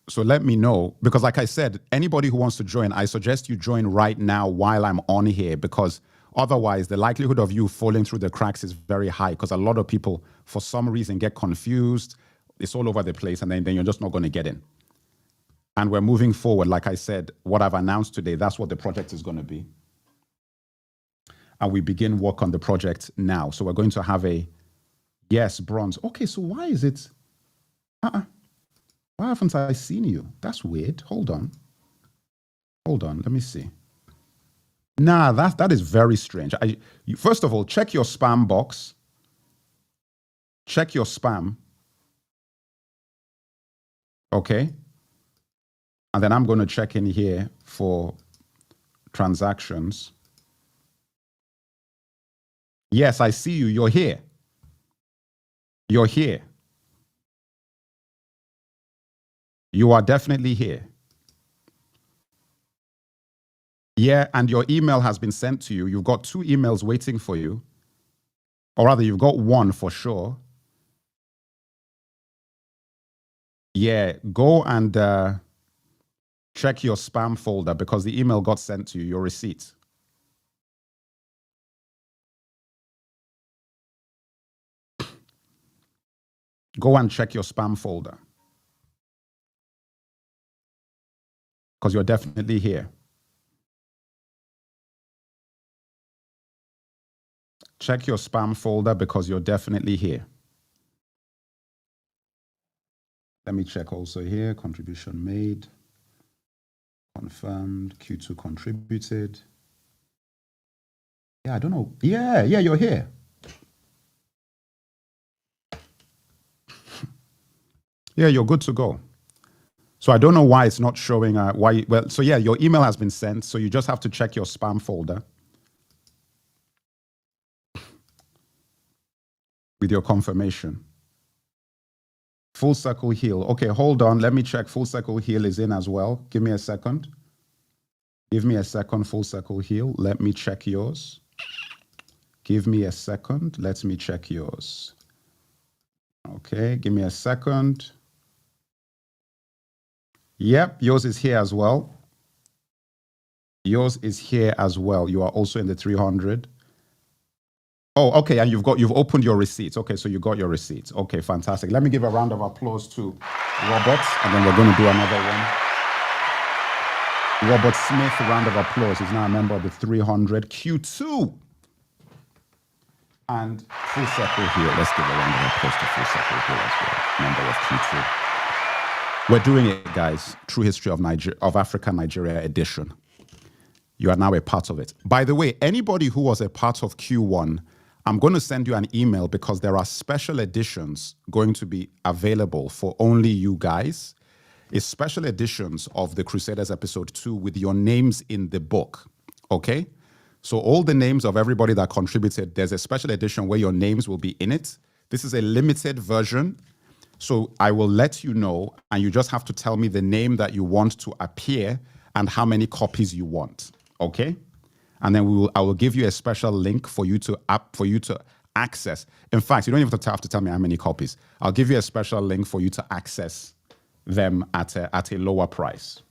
So let me know, because like I said, anybody who wants to join, I suggest you join right now while I'm on here, because otherwise the likelihood of you falling through the cracks is very high, because a lot of people, for some reason, get confused. It's all over the place, and then you're just not going to get in. And we're moving forward. Like I said, what I've announced today, that's what the project is going to be. And we begin work on the project now. So we're going to have a, yes, bronze. Okay, so why is it? Why haven't I seen you? That's weird. Hold on. Let me see. Nah, that is very strange. First of all, check your spam box. Check your spam. Okay. And then I'm going to check in here for transactions. Yes, I see you. You're here. You're here. You are definitely here. Yeah, and your email has been sent to you. You've got 2 emails waiting for you. Or rather, you've got 1 for sure. Yeah, go and check your spam folder, because the email got sent to you, your receipt. Go and check your spam folder, because you're definitely here. Check your spam folder, because you're definitely here. Let me check also here. Contribution made. Confirmed. Q2 contributed. Yeah, I don't know. Yeah, you're here. Yeah, you're good to go. So I don't know why it's not showing. So yeah, your email has been sent. So you just have to check your spam folder with your confirmation. Full Circle Heal. Okay, hold on. Let me check. Full Circle Heal is in as well. Give me a second. Give me a second. Full Circle Heal. Let me check yours. Give me a second. Let me check yours. Okay, give me a second. Yep, yours is here as well. Yours is here as well. You are also in the 300. Oh, okay, and you've opened your receipts. Okay, so you got your receipts. Okay, fantastic. Let me give a round of applause to Robert, and then we're going to do another one. Robert Smith, round of applause. He's now a member of the 300 Q2. And Full Circle Heal. Let's give a round of applause to Full Circle Heal as well, member of Q2. We're doing it, guys. True History of Africa, Nigeria edition. You are now a part of it. By the way, anybody who was a part of Q1, I'm going to send you an email, because there are special editions going to be available for only you guys. It's special editions of the Crusaders episode 2 with your names in the book. Okay? So all the names of everybody that contributed, there's a special edition where your names will be in it. This is a limited version. So I will let you know, and you just have to tell me the name that you want to appear and how many copies you want. Okay? And then I will give you a special link for you to access. In fact, you don't even have to tell me how many copies. I'll give you a special link for you to access them at a lower price.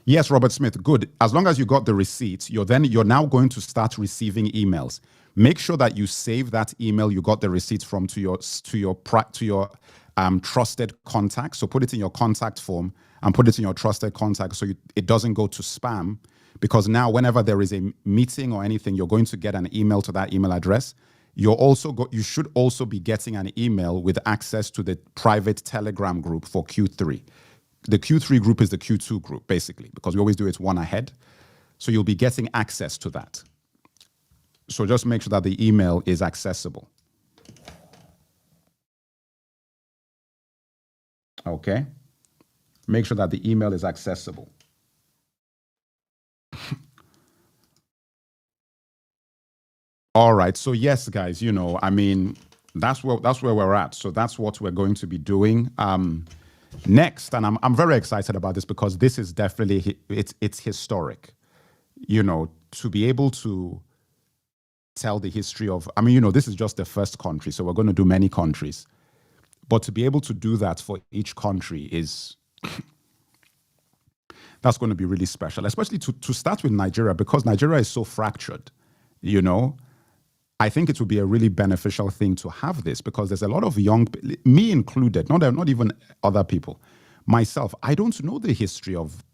Yes, Robert Smith, good. As long as you got the receipts, you're now going to start receiving emails. Make sure that you save that email you got the receipts from to your trusted contact. So put it in your contact form and put it in your trusted contact, so it doesn't go to spam. Because now, whenever there is a meeting or anything, you're going to get an email to that email address. You should also be getting an email with access to the private Telegram group for Q3. The Q3 group is the Q2 group, basically, because we always do it one ahead. So you'll be getting access to that. So just make sure that the email is accessible. Okay? Make sure that the email is accessible. All right. So yes, guys, I mean, that's where we're at. So that's what we're going to be doing next, and I'm very excited about this because this is definitely it's historic. To be able to tell the history of, I mean, this is just the first country, so we're going to do many countries, but to be able to do that for each country is that's going to be really special, especially to start with Nigeria because Nigeria is so fractured. You know, I think it would be a really beneficial thing to have this because there's a lot of young, me included, not even other people, myself. I don't know the history of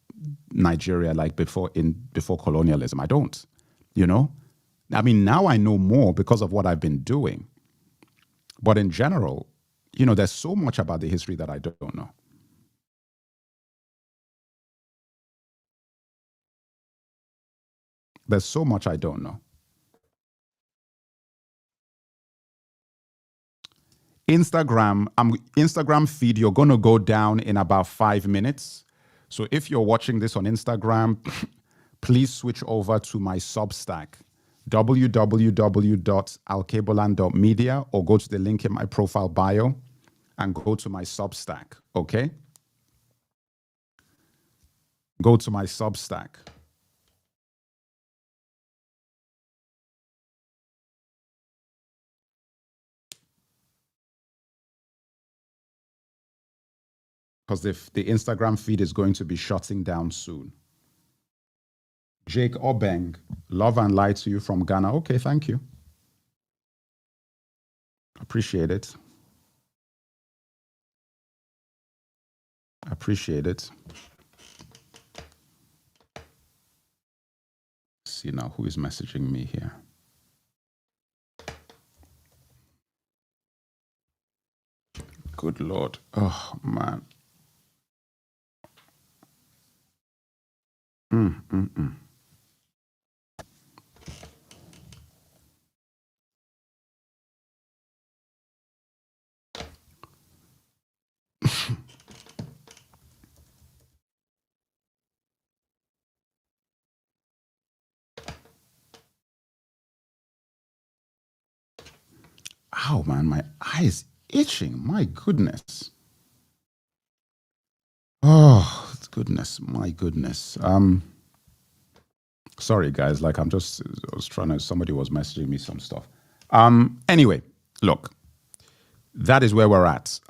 Nigeria like before colonialism. I don't, you know. I mean, now I know more because of what I've been doing. But in general, there's so much about the history that I don't know. There's so much I don't know. Instagram feed, you're going to go down in about 5 minutes. So if you're watching this on Instagram, please switch over to my Substack, www.alkebolan.media, or go to the link in my profile bio and go to my Substack, okay? Go to my Substack. Because if the Instagram feed is going to be shutting down soon. Jake Obeng, love and light to you from Ghana. Okay, thank you. Appreciate it. Appreciate it. See now who is messaging me here. Good Lord. Oh, man. Mm, mm, mm. Ow, man, my eye is itching. My goodness. Oh, goodness, my goodness. Sorry, guys. Like, I was trying to, somebody was messaging me some stuff. Anyway, look, that is where we're at.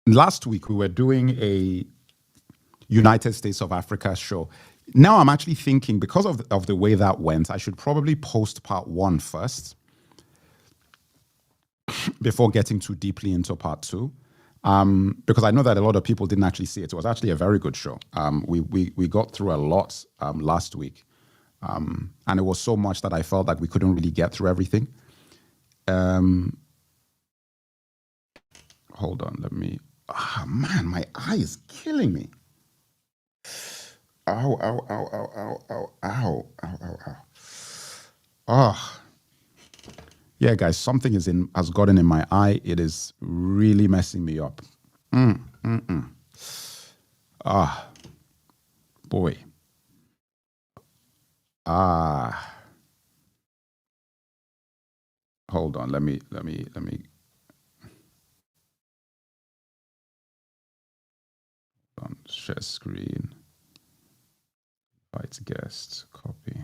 Last week, we were doing a United States of Africa show. Now I'm actually thinking, because of the way that went, I should probably post part 1 first before getting too deeply into part 2. Because I know that a lot of people didn't actually see it. It was actually a very good show. We got through a lot last week. And it was so much that I felt like we couldn't really get through everything. Hold on, let me... man, my eye is killing me. Ow, ow, ow, ow, ow, ow, ow, ow, ow, ow. Oh. Yeah, guys, something has gotten in my eye. It is really messing me up. Ah, boy. Hold on, let me. Share screen. Invite guest, copy.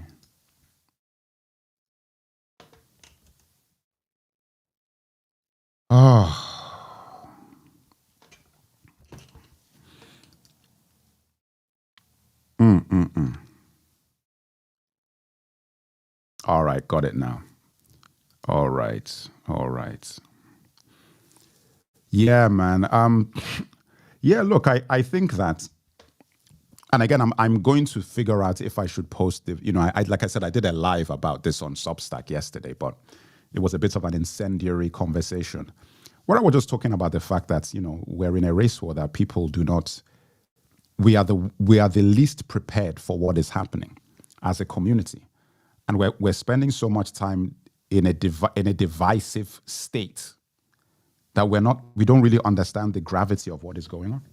Oh. All right, got it now. All right. Yeah, man. Yeah, look, I think that, and again, I'm going to figure out if I should post the, like I said, I did a live about this on Substack yesterday, but it was a bit of an incendiary conversation where I was just talking about the fact that, we're in a race war that people do not, we are the least prepared for what is happening as a community. And we're spending so much time in a divisive state that we don't really understand the gravity of what is going on.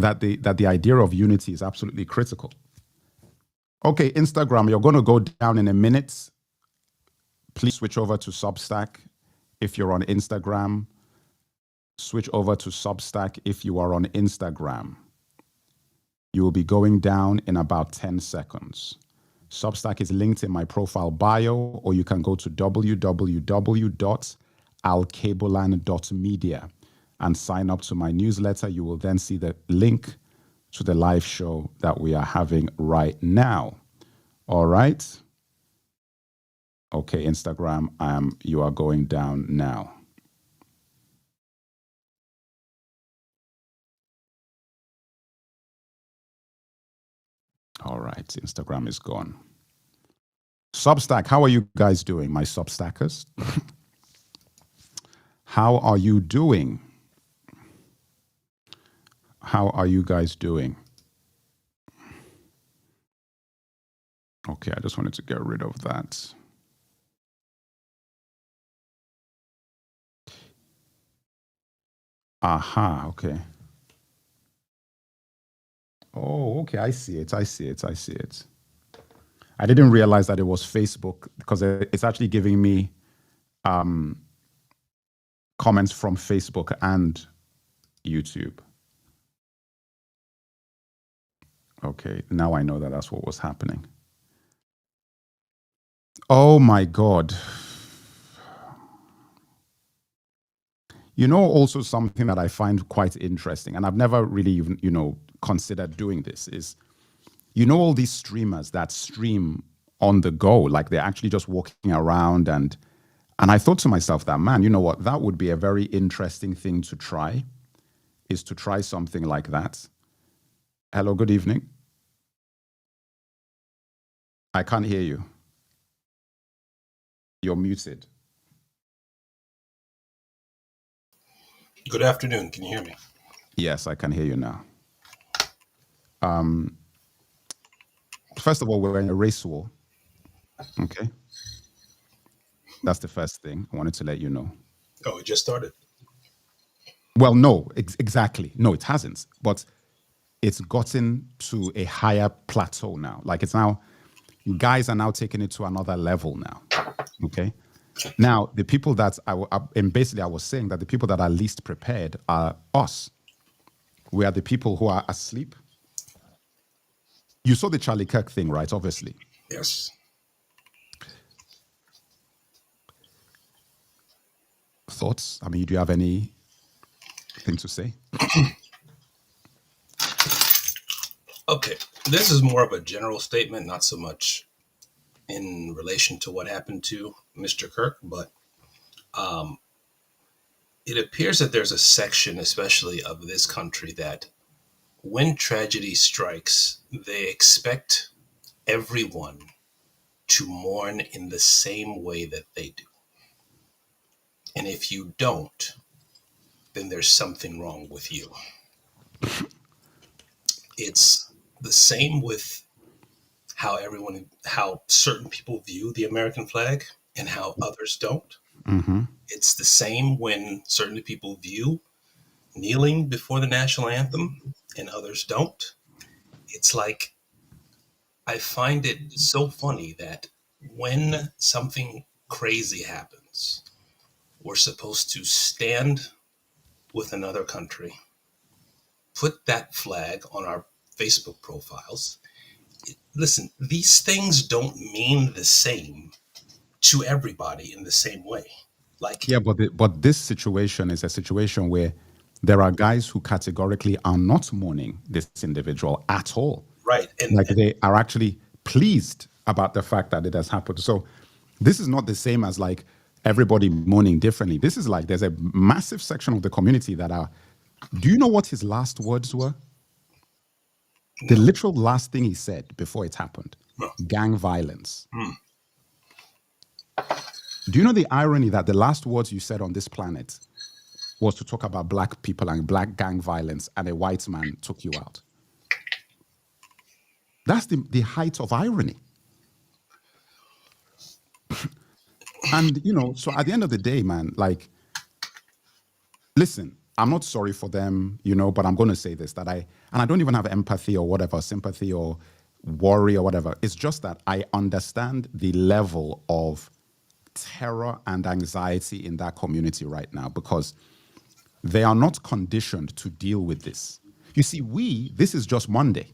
that the idea of unity is absolutely critical. Okay, Instagram, you're going to go down in a minute. Please switch over to Substack if you're on Instagram. Switch over to Substack if you are on Instagram. You will be going down in about 10 seconds. Substack is linked in my profile bio, or you can go to www.alcabolan.media and sign up to my newsletter. You will then see the link to the live show that we are having right now. All right. Okay, Instagram, you are going down now. All right, Instagram is gone. Substack, how are you guys doing, my Substackers? How are you doing? How are you guys doing? Okay, I just wanted to get rid of that. Aha, okay. Oh, okay, I see it. I didn't realize that it was Facebook because it's actually giving me comments from Facebook and YouTube. Okay, now I know that that's what was happening. Oh my God. You know, also something that I find quite interesting, and I've never really even, considered doing this is, all these streamers that stream on the go, like they're actually just walking around and I thought to myself that, man, you know what, that would be a very interesting thing to try, is to try something like that. Hello, good evening. I can't hear you. You're muted. Good afternoon. Can you hear me? Yes, I can hear you now. First of all, we're in a race war. Okay. That's the first thing I wanted to let you know. Oh, it just started. Well, no, exactly. No, it hasn't. But it's gotten to a higher plateau now. Like it's now, guys are now taking it to another level now. Okay. Now, the people that and basically I was saying that the people that are least prepared are us. We are the people who are asleep. You saw the Charlie Kirk thing, right? Obviously. Yes. Thoughts? I mean, do you have anything to say? Okay. This is more of a general statement, not so much in relation to what happened to Mr. Kirk, but it appears that there's a section, especially of this country, that when tragedy strikes, they expect everyone to mourn in the same way that they do. And if you don't, then there's something wrong with you. It's the same with how certain people view the American flag and how others don't. Mm-hmm. It's the same when certain people view kneeling before the national anthem and others don't. It's like, I find it so funny that when something crazy happens, we're supposed to stand with another country, put that flag on our Facebook profiles. Listen, these things don't mean the same to everybody in the same way. Like, yeah, but this situation is a situation where there are guys who categorically are not mourning this individual at all. right. And they are actually pleased about the fact that it has happened. So this is not the same as like everybody mourning differently. This is like there's a massive section of the community that are. Do you know what his last words were? The literal last thing he said before it happened: gang violence. Do you know the irony that the last words you said on this planet was to talk about black people and black gang violence, and a white man took you out? That's the height of irony. And, so at the end of the day, man, like, listen, I'm not sorry for them, you know, but I'm going to say this, and I don't even have empathy or whatever, sympathy or worry or whatever. It's just that I understand the level of terror and anxiety in that community right now because they are not conditioned to deal with this. You see, this is just Monday.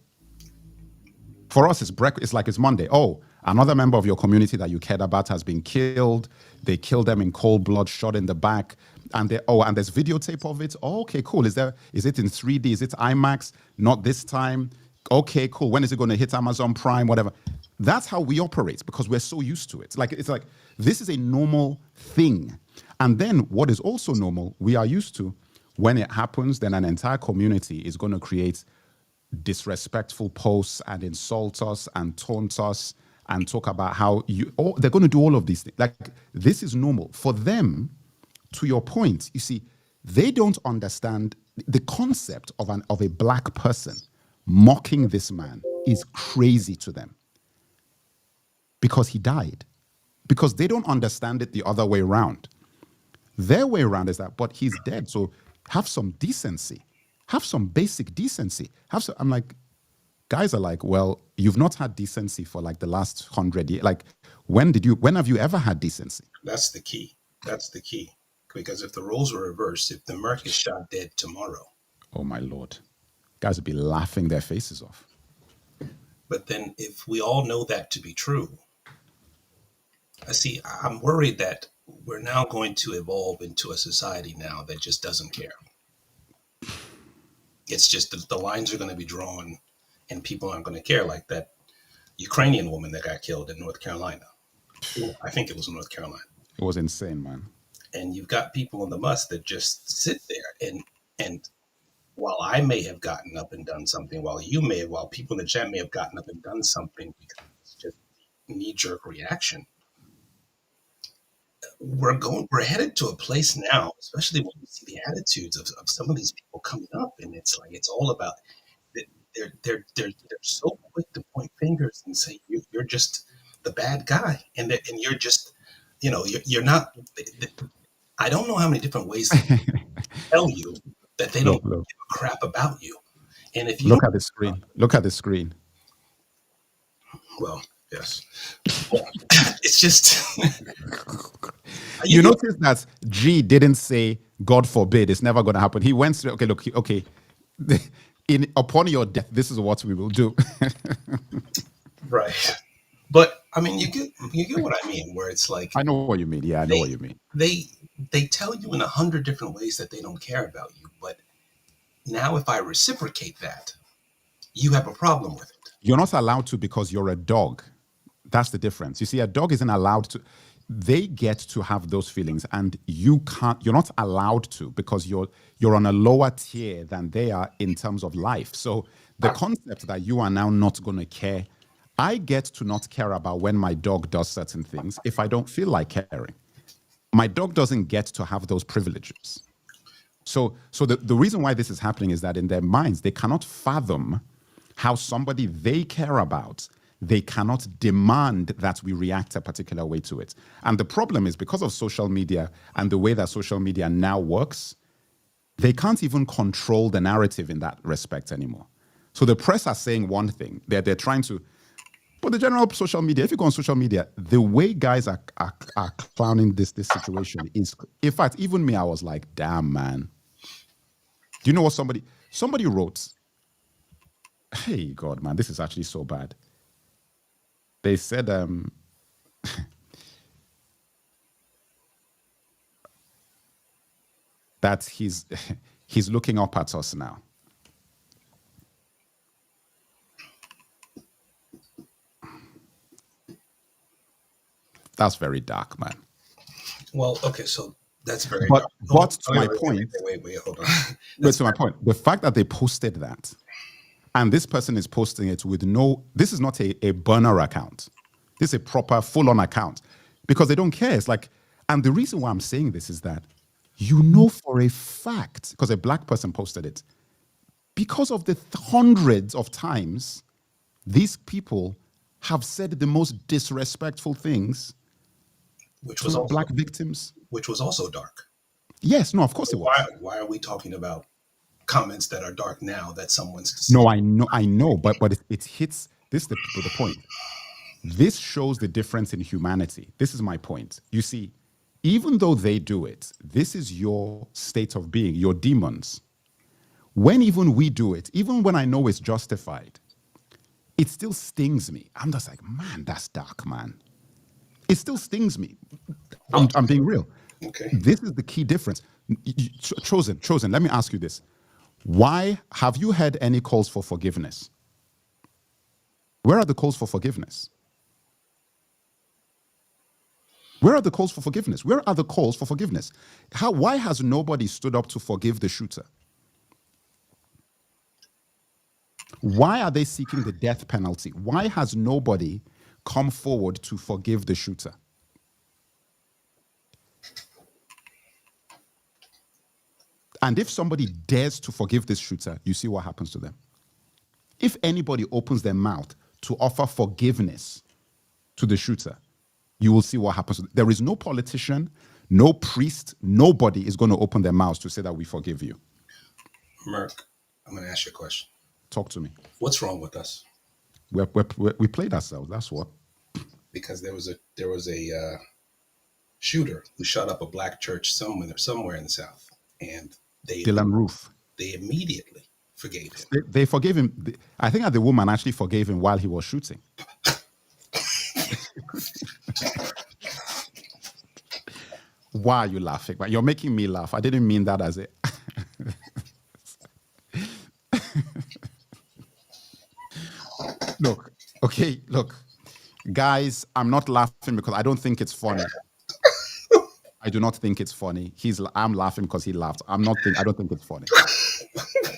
For us, it's like it's Monday. Oh, another member of your community that you cared about has been killed. They killed them in cold blood, shot in the back. And there's videotape of it. Oh, okay, cool. Is it in 3D? Is it IMAX? Not this time. Okay, cool. When is it going to hit Amazon Prime? Whatever. That's how we operate because we're so used to it. It's like this is a normal thing. And then what is also normal, we are used to when it happens, then an entire community is going to create disrespectful posts and insult us and taunt us and talk about how they're going to do all of these things. Like this is normal for them. To your point, you see, they don't understand the concept of a black person mocking this man is crazy to them because he died, because they don't understand it the other way around. Their way around is that, but he's dead, so have some decency, have some basic decency. I'm like, guys are like, well, you've not had decency for like the last 100 years. Like, when have you ever had decency? That's the key. That's the key. Because if the roles were reversed, if the Merc is shot dead tomorrow, oh my Lord, guys would be laughing their faces off. But then if we all know that to be true, I'm worried that we're now going to evolve into a society now that just doesn't care. It's just that the lines are going to be drawn and people aren't going to care, like that Ukrainian woman that got killed in North Carolina. I think it was North Carolina. It was insane, man. And you've got people on the bus that just sit there and while I may have gotten up and done something, while people in the chat may have gotten up and done something because it's just knee-jerk reaction, we're headed to a place now, especially when you see the attitudes of some of these people coming up, and it's like it's all about they're so quick to point fingers and say you're just the bad guy, and you're just you're not. I don't know how many different ways they tell you that they don't give a crap about you. And if you look at the screen, well, yes, it's just you notice that G didn't say God forbid it's never going to happen. He went straight. Okay, look, okay. Upon your death, this is what we will do. Right. But I mean, you get what I mean, where it's like I know what you mean. Yeah, I know what you mean. They tell you in 100 different ways that they don't care about you, but now if I reciprocate that, you have a problem with it. You're not allowed to because you're a dog. That's the difference. You see, a dog isn't allowed to. They get to have those feelings, and you can't. You're not allowed to because you're on a lower tier than they are in terms of life. So the concept that you are now not going to care. I get to not care about when my dog does certain things if I don't feel like caring. My dog doesn't get to have those privileges. So the reason why this is happening is that in their minds, they cannot fathom how somebody they care about, they cannot demand that we react a particular way to it. And the problem is because of social media and the way that social media now works, they can't even control the narrative in that respect anymore. So the press are saying one thing, they're trying to. But the general social media, if you go on social media, the way guys are clowning this situation is, in fact, even me, I was like, damn, man. Do you know what somebody wrote? Hey, God, man, this is actually so bad. They said, that he's looking up at us now. That's very dark, man. Well, okay, so that's very but, dark. But to my point. Wait, hold on. But to my point, the fact that they posted that, and this person is posting it with this is not a burner account. This is a proper full-on account because they don't care. It's like, and the reason why I'm saying this is that you know for a fact, because a black person posted it, because of the hundreds of times these people have said the most disrespectful things which to was also black victims. Which was also dark. Yes, no, of course it was. Why are we talking about comments that are dark now that someone's No, saying? I know, but it hits. This is the point. This shows the difference in humanity. This is my point. You see, even though they do it, this is your state of being, your demons. When even we do it, even when I know it's justified, it still stings me. I'm just like, man, that's dark, man. It still stings me. I'm being real. Okay. This is the key difference. Chosen, let me ask you this. Why have you heard any calls for forgiveness? Where are the calls for forgiveness? Where are the calls for forgiveness? Where are the calls for forgiveness? Why has nobody stood up to forgive the shooter? Why are they seeking the death penalty? Why has nobody come forward to forgive the shooter? And if somebody dares to forgive this shooter, you see what happens to them. If anybody opens their mouth to offer forgiveness to the shooter, you will see what happens. There is no politician, no priest, nobody is going to open their mouths to say that we forgive you. Merk, I'm going to ask you a question. Talk to me. What's wrong with us? We played ourselves. That's what. Because there was a shooter who shot up a black church somewhere in the South, and Dylan Roof. They immediately forgave him. They forgave him. I think that the woman actually forgave him while he was shooting. Why are you laughing? You're making me laugh. I didn't mean that as it. Look, guys, I'm not laughing because I don't think it's funny. I do not think it's funny. I'm laughing because he laughed. I don't think it's funny.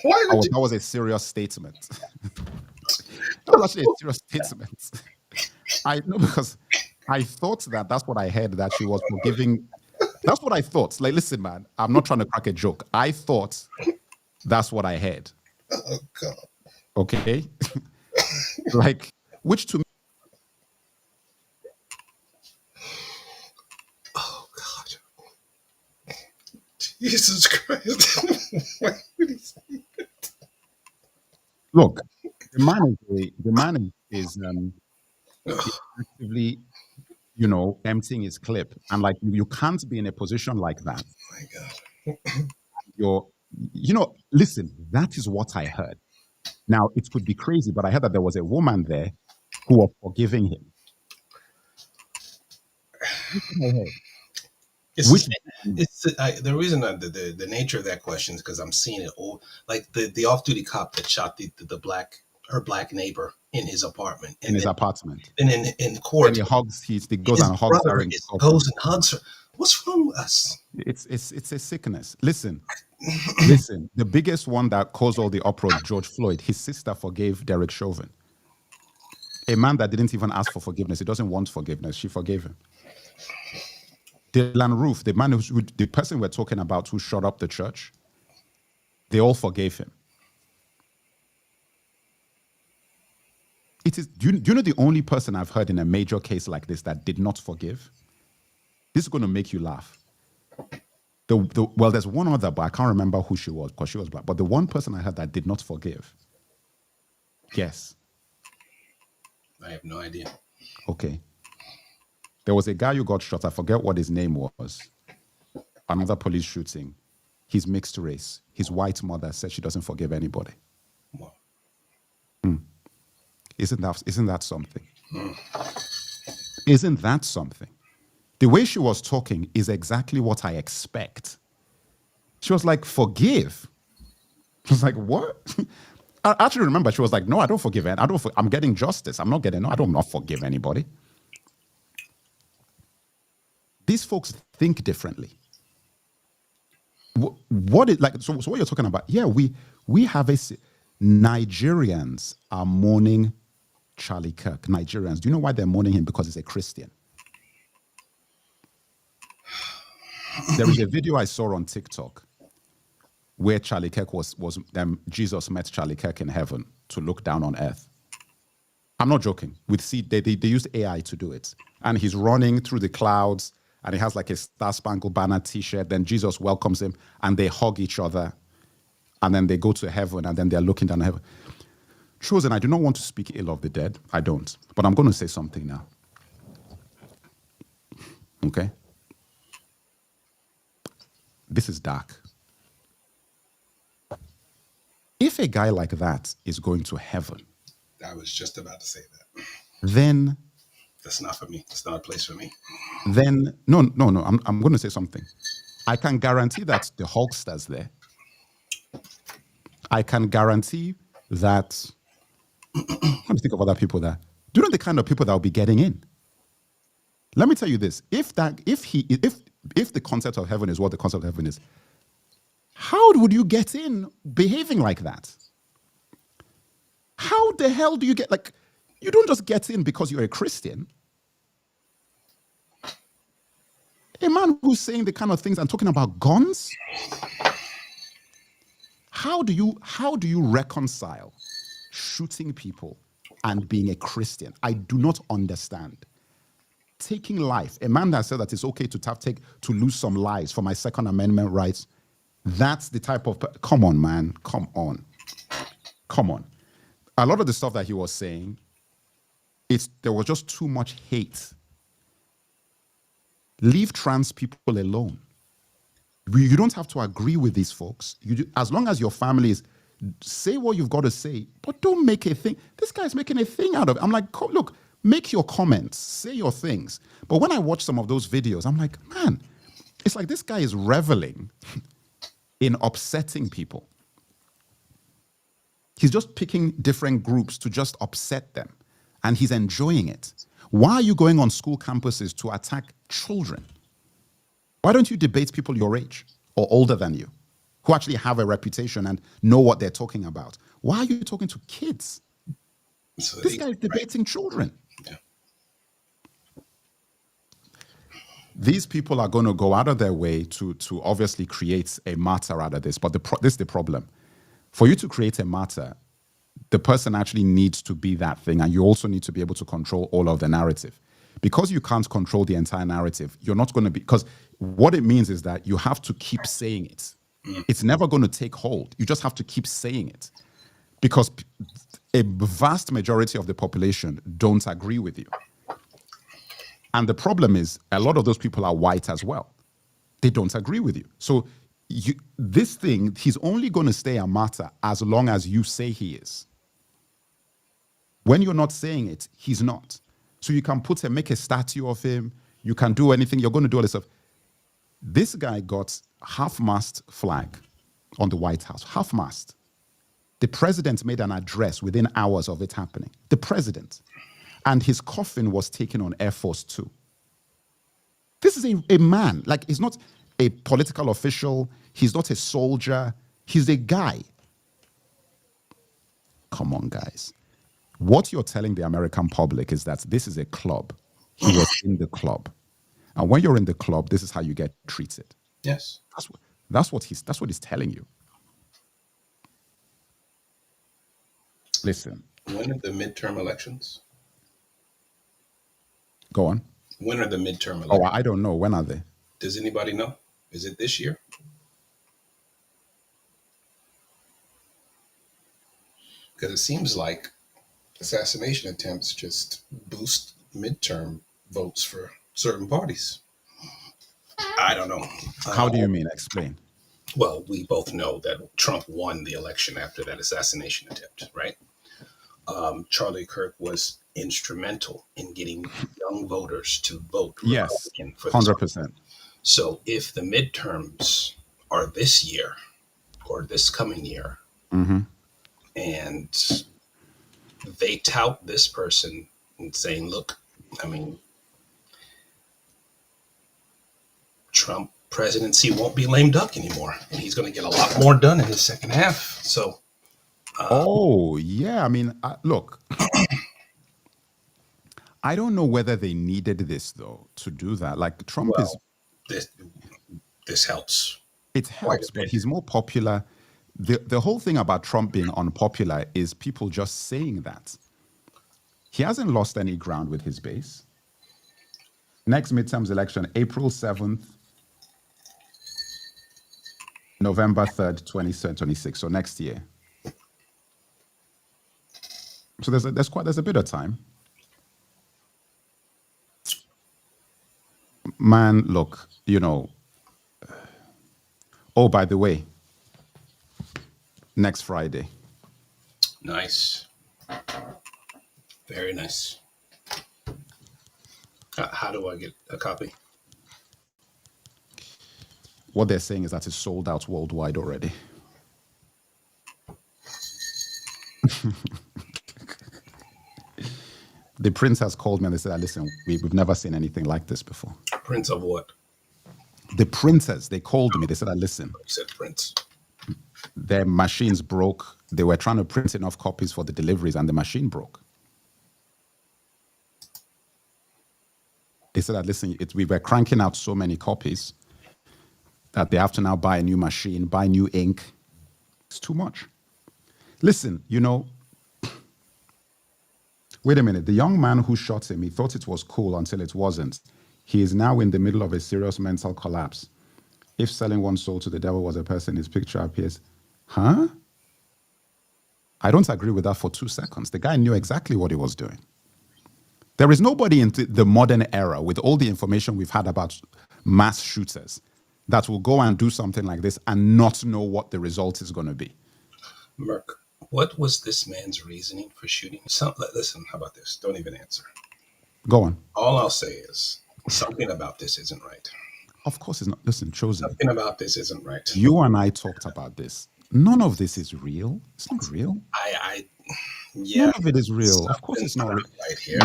That was a serious statement. That was actually a serious statement. I know, because I thought that's what I heard, that she was forgiving. That's what I thought. Like, listen, man, I'm not trying to crack a joke. I thought that's what I heard. Oh, God. Okay? Like, which to me. Oh, God. Jesus Christ. Why would he say that? Look, the man is actively, emptying his clip. And like, you can't be in a position like that. Oh, my God. Listen, that is what I heard. Now, it could be crazy, but I heard that there was a woman there who was forgiving him. The reason the nature of that question is because I'm seeing it all, like the off-duty cop that shot her black neighbor in his apartment. And in court, and he hugs. He goes and hugs her. Goes and hugs her. What's wrong with us? It's a sickness. Listen. The biggest one that caused all the uproar, George Floyd. His sister forgave Derek Chauvin, a man that didn't even ask for forgiveness. He doesn't want forgiveness. She forgave him. Dylan Roof, the person we're talking about who shot up the church, they all forgave him. Do you know the only person I've heard in a major case like this that did not forgive? This is going to make you laugh. Well, there's one other, but I can't remember who she was because she was black. But the one person I heard that did not forgive, guess. I have no idea. Okay. There was a guy who got shot. I forget what his name was. Another police shooting. He's mixed race. His white mother said she doesn't forgive anybody. Wow. Isn't that something? Isn't that something? The way she was talking is exactly what I expect. She was like, forgive. I was like, what? I actually remember she was like, no, I don't forgive. I'm getting justice. I don't not forgive anybody. These folks think differently. So what you're talking about? Yeah, we have Nigerians are mourning Charlie Kirk. Nigerians. Do you know why they're mourning him? Because he's a Christian. There is a video I saw on TikTok where Charlie Kirk Jesus met Charlie Kirk in heaven to look down on earth. I'm not joking. They used AI to do it. And he's running through the clouds and he has like a Star Spangled Banner t-shirt. Then Jesus welcomes him and they hug each other. And then they go to heaven and then they're looking down at heaven. Chosen, I do not want to speak ill of the dead. I don't. But I'm going to say something now. Okay? This is dark. If a guy like that is going to heaven, I was just about to say that. then That's not for me. It's not a place for me. then no. I'm going to say something. I can guarantee that the Hulkster's there. I can guarantee that. Let me think of other people there. Do you know the kind of people that will be getting in? Let me tell you this: if the concept of heaven is what the concept of heaven is, how would you get in behaving like that? How the hell do you get, like, you don't just get in because you're a Christian. A man who's saying the kind of things and talking about guns. How do you reconcile shooting people and being a Christian? I do not understand. Taking life, a man that said that it's okay to lose some lives for my Second Amendment rights. That's the type of, come on, man, come on. A lot of the stuff that he was saying, there was just too much hate. Leave trans people alone. You don't have to agree with these folks. As long as your family is, say what you've got to say, but don't make a thing. This guy's making a thing out of it. I'm like, look, make your comments, say your things. But when I watch some of those videos, I'm like, man, it's like this guy is reveling in upsetting people. He's just picking different groups to just upset them, and he's enjoying it. Why are you going on school campuses to attack children? Why don't you debate people your age or older than you who actually have a reputation and know what they're talking about? Why are you talking to kids? So This guy is debating children. Yeah. These people are going to go out of their way to obviously create a martyr out of this. But this is the problem. For you to create a martyr, the person actually needs to be that thing. And you also need to be able to control all of the narrative. Because you can't control the entire narrative, you're not going to be, because what it means is that you have to keep saying it. It's never going to take hold. You just have to keep saying it. Because a vast majority of the population don't agree with you. And the problem is, a lot of those people are white as well. They don't agree with you. So this thing, he's only going to stay a martyr as long as you say he is. When you're not saying it, he's not. So you can make a statue of him. You can do anything. You're going to do all this stuff. This guy got half-mast flag on the White House. Half-mast. The president made an address within hours of it happening. The president. And his coffin was taken on Air Force 2. This is a man. Like, he's not a political official. He's not a soldier. He's a guy. Come on, guys. What you're telling the American public is that this is a club. He was in the club. And when you're in the club, this is how you get treated. Yes. That's what he's telling you. Listen. When are the midterm elections? Go on. When are the midterm elections? Oh, I don't know. When are they? Does anybody know? Is it this year? Because it seems like assassination attempts just boost midterm votes for certain parties. I don't know. How do you mean? Explain. Well, we both know that Trump won the election after that assassination attempt, right? Charlie Kirk was instrumental in getting young voters to vote Republican for this. 100%. So if the midterms are this year or this coming year, and they tout this person and saying, look, I mean, Trump presidency won't be lame duck anymore, and he's going to get a lot more done in his second half. So, yeah. I mean, look, I don't know whether they needed this though to do that. Like Trump this helps. It helps, but he's more popular. The whole thing about Trump being unpopular is people just saying that. He hasn't lost any ground with his base. Next midterms election, April 7th, November 3rd, 2026. So next year. So there's a bit of time. Man, look, oh, by the way, next Friday. Nice. Very nice. How do I get a copy? What they're saying is that it's sold out worldwide already. The prince has called me and they said, listen, we've never seen anything like this before. Prince of what? The princess, they called me. They said, listen. You said prince. Their machines broke. They were trying to print enough copies for the deliveries and the machine broke. They said that, listen, we were cranking out so many copies that they have to now buy a new machine, buy new ink. It's too much. Listen, wait a minute. The young man who shot him, he thought it was cool until it wasn't. He is now in the middle of a serious mental collapse. If selling one's soul to the devil was a person, his picture appears. Huh? I don't agree with that for 2 seconds. The guy knew exactly what he was doing. There is nobody in the modern era with all the information we've had about mass shooters that will go and do something like this and not know what the result is going to be. Merk, what was this man's reasoning for shooting? Listen, how about this? Don't even answer. Go on. All I'll say is something about this isn't right. Of course it's not. Listen, Chosen. Something about this isn't right. You and I talked about this. None of this is real. It's not real. Yeah. None of it is real. Of course it's not real. Right here.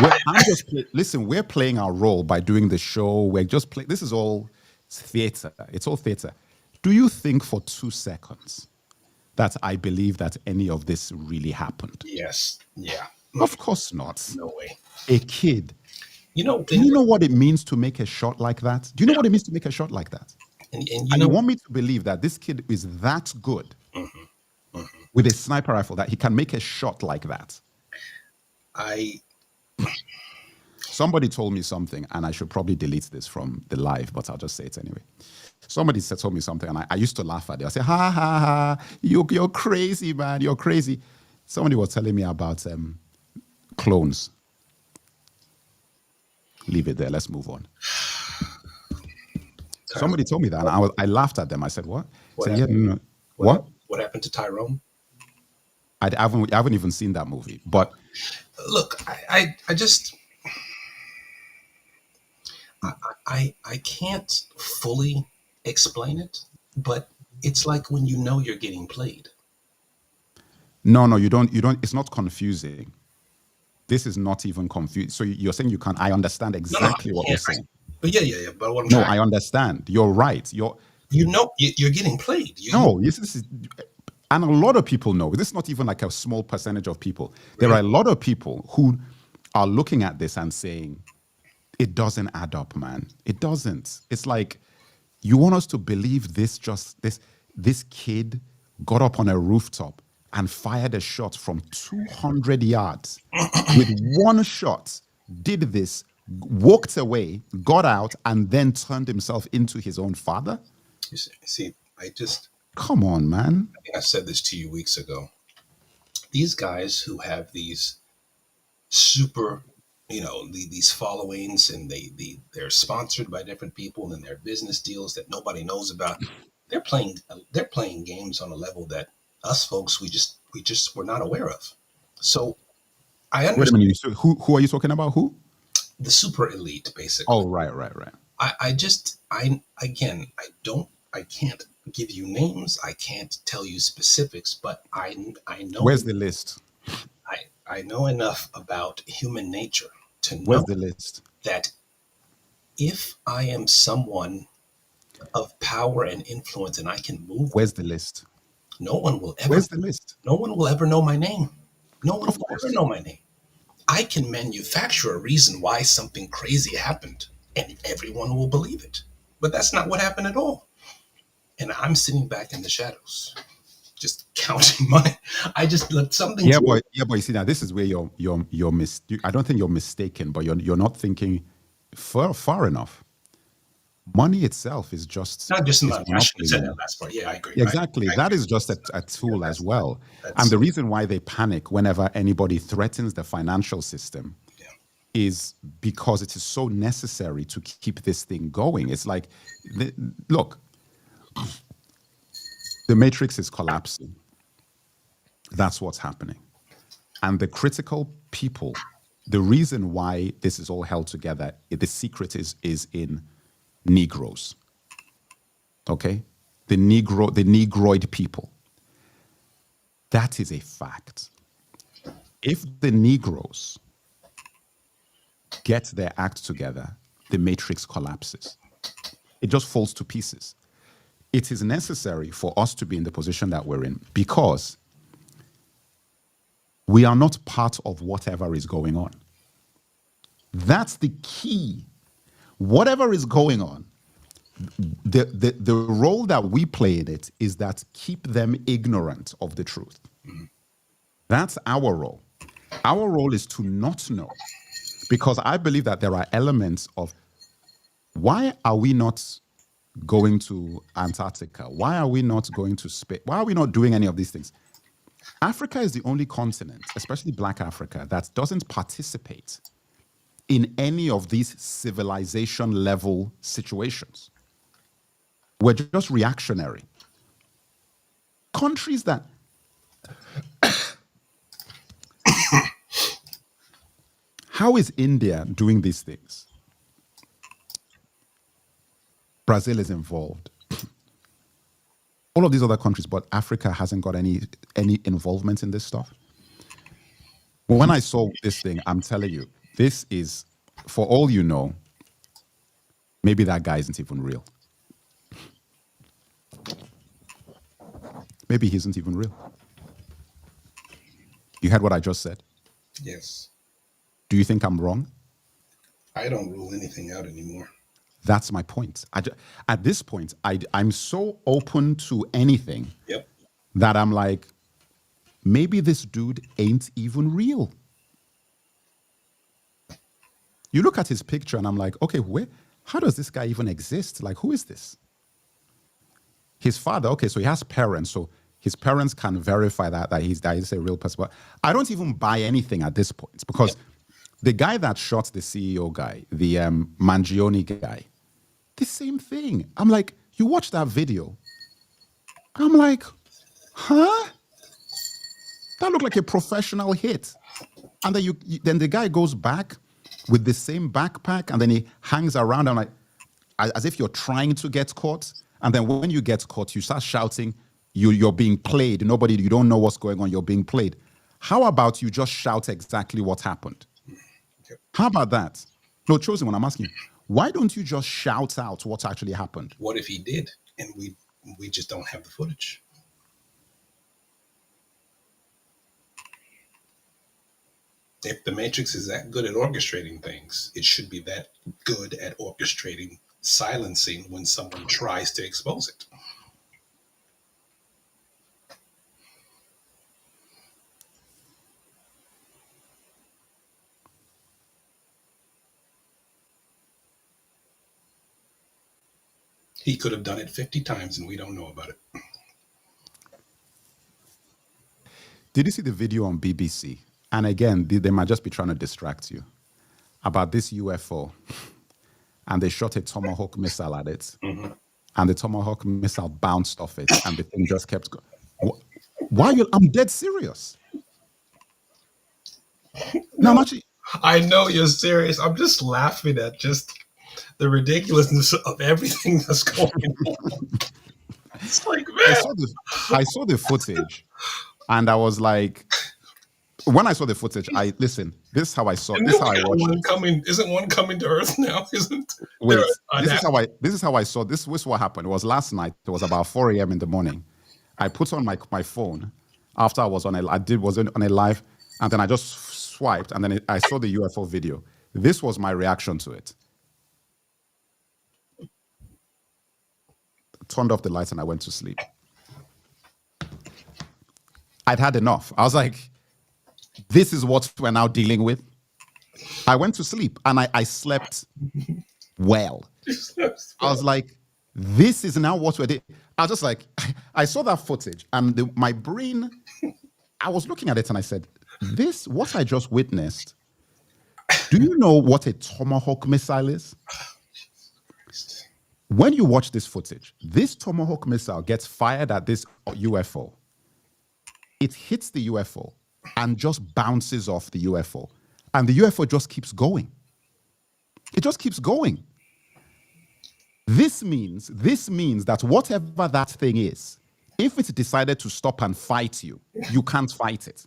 Listen, we're playing our role by doing the show. We're just playing. This is all theater. It's all theater. Do you think for 2 seconds that I believe that any of this really happened? Yes. Yeah. Of course not. No way. A kid. Do you know what it means to make a shot like that? Do you know what it means to make a shot like that? And you want me to believe that this kid is that good with a sniper rifle that he can make a shot like that? Somebody told me something, and I should probably delete this from the live, but I'll just say it anyway. Somebody told me something, and I used to laugh at it. I say, ha, ha, ha, you're crazy, man, you're crazy. Somebody was telling me about clones. Leave it there, let's move on. Somebody told me that, and I laughed at them. I said, what? What said, happened? What? What happened to Tyrone? I haven't even seen that movie, but look, I can't fully explain it, but it's like when you're getting played. No, you don't. It's not confusing. This is not even confused. So you're saying you can't. I understand exactly what you're saying. But yeah. But what I'm no, I understand. You're right. You're getting played. This is, and a lot of people know. This is not even like a small percentage of people. There are a lot of people who are looking at this and saying, it doesn't add up, man. It doesn't. It's like, you want us to believe this kid got up on a rooftop and fired a shot from 200 yards with one shot, did this, walked away, got out, and then turned himself into his own father? You see, come on, man. I think I said this to you weeks ago. These guys who have these super, these followings, and they're sponsored by different people, and their business deals that nobody knows about. They're playing games on a level that us folks we just were not aware of. So I understand. Wait a minute. Who are you talking about? Who? The super elite, basically. Oh, right. I can't give you names. I can't tell you specifics, but I know. Where's the list? I know enough about human nature to know Where's the list? that if I am someone of power and influence and I can move. Where's the list? No one will ever. Where's the list? No one will ever know my name. No one will ever know my name. I can manufacture a reason why something crazy happened, and everyone will believe it. But that's not what happened at all. And I'm sitting back in the shadows, just counting money. I just let something. Yeah, but you see, now this is where I don't think you're mistaken, but you're not thinking far enough. Money itself is just Not just is money. I should monopoly have said money. that last part. Yeah, I agree. Exactly. I That agree. is just a tool as well. And That's the reason why they panic whenever anybody threatens the financial system yeah. is because it is so necessary to keep this thing going. It's like, look, the matrix is collapsing. That's what's happening. And the critical people, the reason why this is all held together, the secret is in Negroes. Okay? The Negroid people. That is a fact. If the Negroes get their act together, the matrix collapses. It just falls to pieces. It is necessary for us to be in the position that we're in because we are not part of whatever is going on. That's the key. Whatever is going on, the role that we play in it is that keep them ignorant of the truth. That's our role. Our role is to not know. Because I believe that there are elements of why are we not going to Antarctica? Why are we not going to space? Why are we not doing any of these things? Africa is the only continent, especially Black Africa, that doesn't participate in any of these civilization level situations. We're just reactionary. Countries that how is India doing these things? Brazil is involved. All of these other countries, but Africa hasn't got any involvement in this stuff. When I saw this thing, I'm telling you, this is, for all you know, maybe that guy isn't even real. Maybe he isn't even real. You heard what I just said? Yes. Do you think I'm wrong? I don't rule anything out anymore. That's my point. At this point, I'm so open to anything Yep. that I'm like, maybe this dude ain't even real. You look at his picture and I'm like, okay, how does this guy even exist? Like, who is this? His father, okay, so he has parents, so his parents can verify that he's a real person. But I don't even buy anything at this point because the guy that shot the CEO guy, the Mangione guy, the same thing. I'm like, you watch that video. I'm like, huh? That looked like a professional hit. And then then the guy goes back with the same backpack and then he hangs around. I'm like, as if you're trying to get caught. And then when you get caught, you start shouting, you're being played. You don't know what's going on. You're being played. How about you just shout exactly what happened? How about that? No, Chosen, when I'm asking you, why don't you just shout out what actually happened? What if he did and we just don't have the footage? If the Matrix is that good at orchestrating things, it should be that good at orchestrating silencing when someone tries to expose it. He could have done it 50 times and we don't know about it. Did you see the video on BBC? And again, they might just be trying to distract you about this UFO. And they shot a Tomahawk missile at it. Mm-hmm. And the Tomahawk missile bounced off it. And the thing just kept going. Why? I'm dead serious. No, I know you're serious. I'm just laughing at just the ridiculousness of everything that's going on. It's like, man. I saw the footage and I was like, when I saw the footage, this is how I saw it. This is how I watched it. Isn't one coming to Earth now? Isn't Wait, this is how I saw this was what happened. It was last night. It was about 4 a.m. in the morning. I put on my phone after I was on a live, and then I just swiped, and then I saw the UFO video. This was my reaction to it. Turned off the lights and I went to sleep. I'd had enough. I was like, this is what we're now dealing with. I went to sleep and I slept well. I was like, this is now what we're doing. I was just like, I saw that footage and my brain, I was looking at it and I said, this, what I just witnessed, do you know what a Tomahawk missile is? When you watch this footage, this Tomahawk missile gets fired at this UFO. It hits the UFO and just bounces off the UFO. And the UFO just keeps going. It just keeps going. This means that whatever that thing is, if it's decided to stop and fight you, you can't fight it.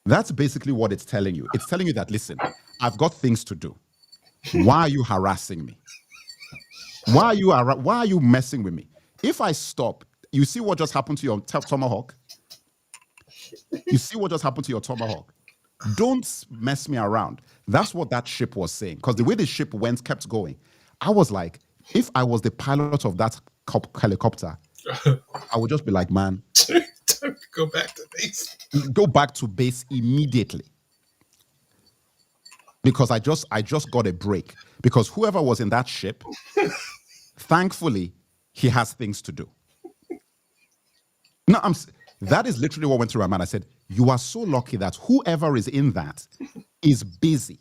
That's basically what it's telling you. It's telling you that, listen, I've got things to do. Why are you harassing me? Why are you messing with me? If I stop, you see what just happened to your Tomahawk? You see what just happened to your Tomahawk? Don't mess me around. That's what that ship was saying. Because the way the ship kept going, I was like, if I was the pilot of that helicopter, I would just be like, man, Time to go back to base. Go back to base immediately. Because I just got a break. Because whoever was in that ship, thankfully, he has things to do. No, that is literally what went through my mind. I said, you are so lucky that whoever is in that is busy.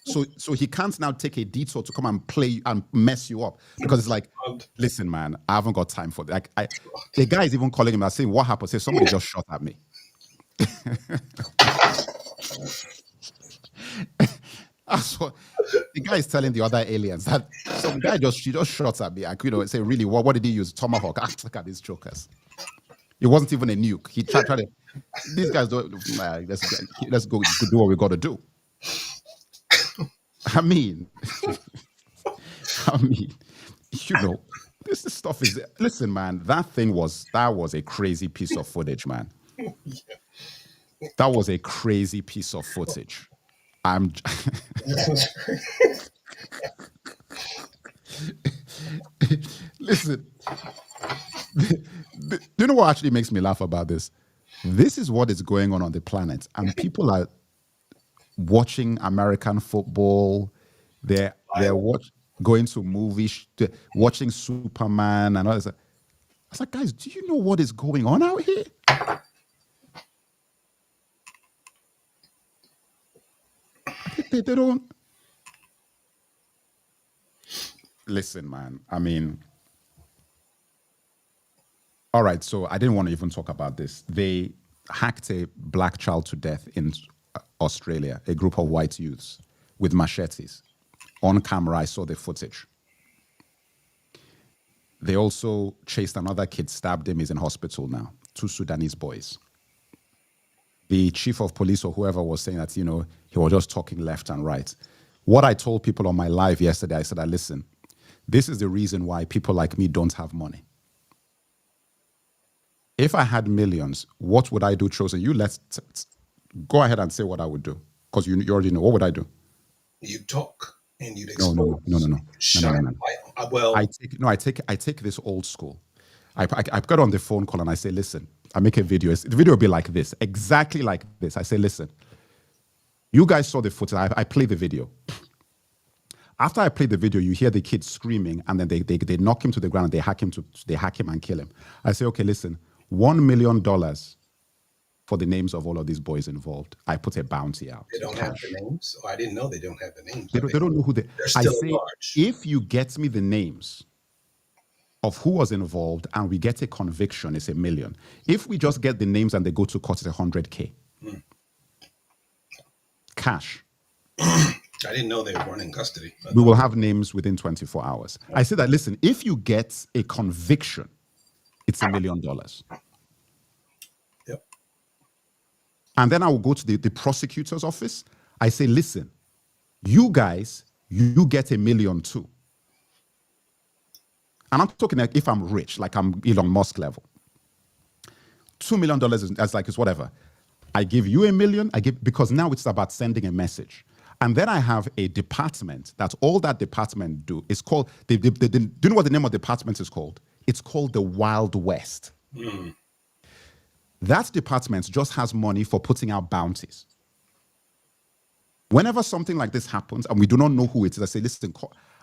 So he can't now take a detour to come and play and mess you up. Because it's like, listen, man, I haven't got time for that. The guy is even calling him and saying, what happened? Say, somebody just shot at me. That's what the guy is telling the other aliens, that some guy she just shot at me. I could say, really, what did he use? Tomahawk. Look at these jokers. It wasn't even a nuke. He tried to. These guys don't. Let's go do what we got to do. I mean, this stuff is. Listen, man, that was a crazy piece of footage, man. That was a crazy piece of footage. Listen. Do you know what actually makes me laugh about this? This is what is going on the planet, and people are watching American football. They're going to movies, watching Superman and all this. I was like, guys, do you know what is going on out here? They don't. Listen, man. I mean. All right, so I didn't want to even talk about this. They hacked a black child to death in Australia, a group of white youths with machetes. On camera, I saw the footage. They also chased another kid, stabbed him, he's in hospital now. 2 Sudanese boys. The chief of police or whoever was saying that, he was just talking left and right. What I told people on my live yesterday, I said, listen, this is the reason why people like me don't have money. If I had millions, what would I do, Chosen? You go ahead and say what I would do, because you already know. What would I do? You talk and you'd expose. No. Well, I take this old school. I got on the phone call and I say, listen, I make a video. The video will be like this, exactly like this. I say, listen, you guys saw the footage. I play the video. After I play the video, you hear the kid screaming, and then they knock him to the ground and they hack him and kill him. I say, okay, listen. $1 million for the names of all of these boys involved. I put a bounty out. They don't have the names? Oh, I didn't know they don't have the names. They don't know who they're still I say, large. If you get me the names of who was involved and we get a conviction, it's $1 million. If we just get the names and they go to court, it's $100K. Cash. I didn't know they were in custody. We will have names within 24 hours. I say that, listen, if you get a conviction, it's $1 million. Yep. And then I will go to the prosecutor's office. I say, listen, you guys, you get $1 million too. And I'm talking like if I'm rich, like I'm Elon Musk level. $2 million is whatever. I give you $1 million, because now it's about sending a message. And then I have a department that all that department do is called, do you know what the name of the department is called? It's called the Wild West. That department just has money for putting out bounties. Whenever something like this happens and we do not know who it is, I say, listen,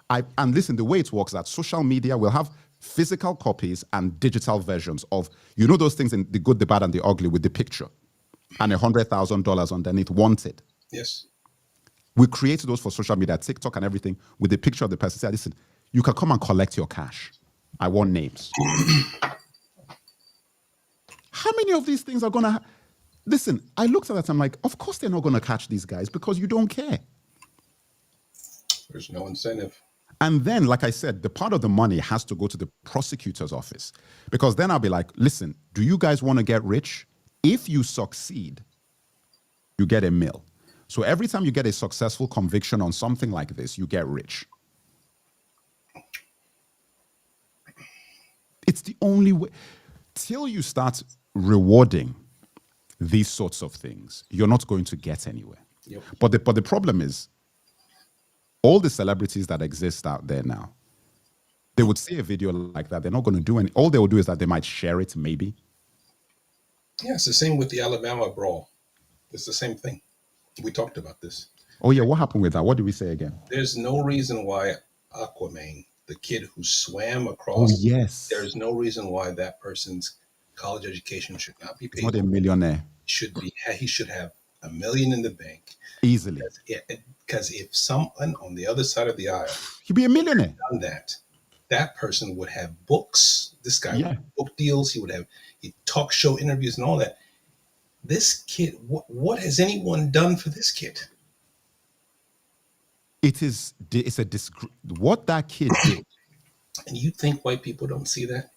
and listen, the way it works, that social media will have physical copies and digital versions of, you know, those things in the good, the bad, and the ugly with the picture and $100,000 underneath wanted. Yes. We create those for social media, TikTok and everything, with the picture of the person. Say, listen, you can come and collect your cash. I want names. How many of these things are going to... Listen, I looked at that, I'm like, of course they're not going to catch these guys because you don't care. There's no incentive. And then, like I said, the part of the money has to go to the prosecutor's office. Because then I'll be like, listen, do you guys want to get rich? If you succeed, you get $1 million. So every time you get a successful conviction on something like this, you get rich. It's the only way. Till you start rewarding these sorts of things, you're not going to get anywhere. Yep. But the problem is, all the celebrities that exist out there now, they would see a video like that. They're not going to do any. All they will do is that they might share it, maybe. Yeah, it's the same with the Alabama brawl. It's the same thing. We talked about this. Oh yeah, what happened with that? What did we say again? There's no reason why Aquaman, the kid who swam Oh across, yes, there's no reason why that person's college education should not be he's paid. not a millionaire. He should have $1 million in the bank Easily. Because if someone on the other side of the aisle He'd be a millionaire. done that person would have books. This guy would have book deals. He would have talk show interviews and all that. This kid, what has anyone done for this kid? It's what that kid did. And you think white people don't see that?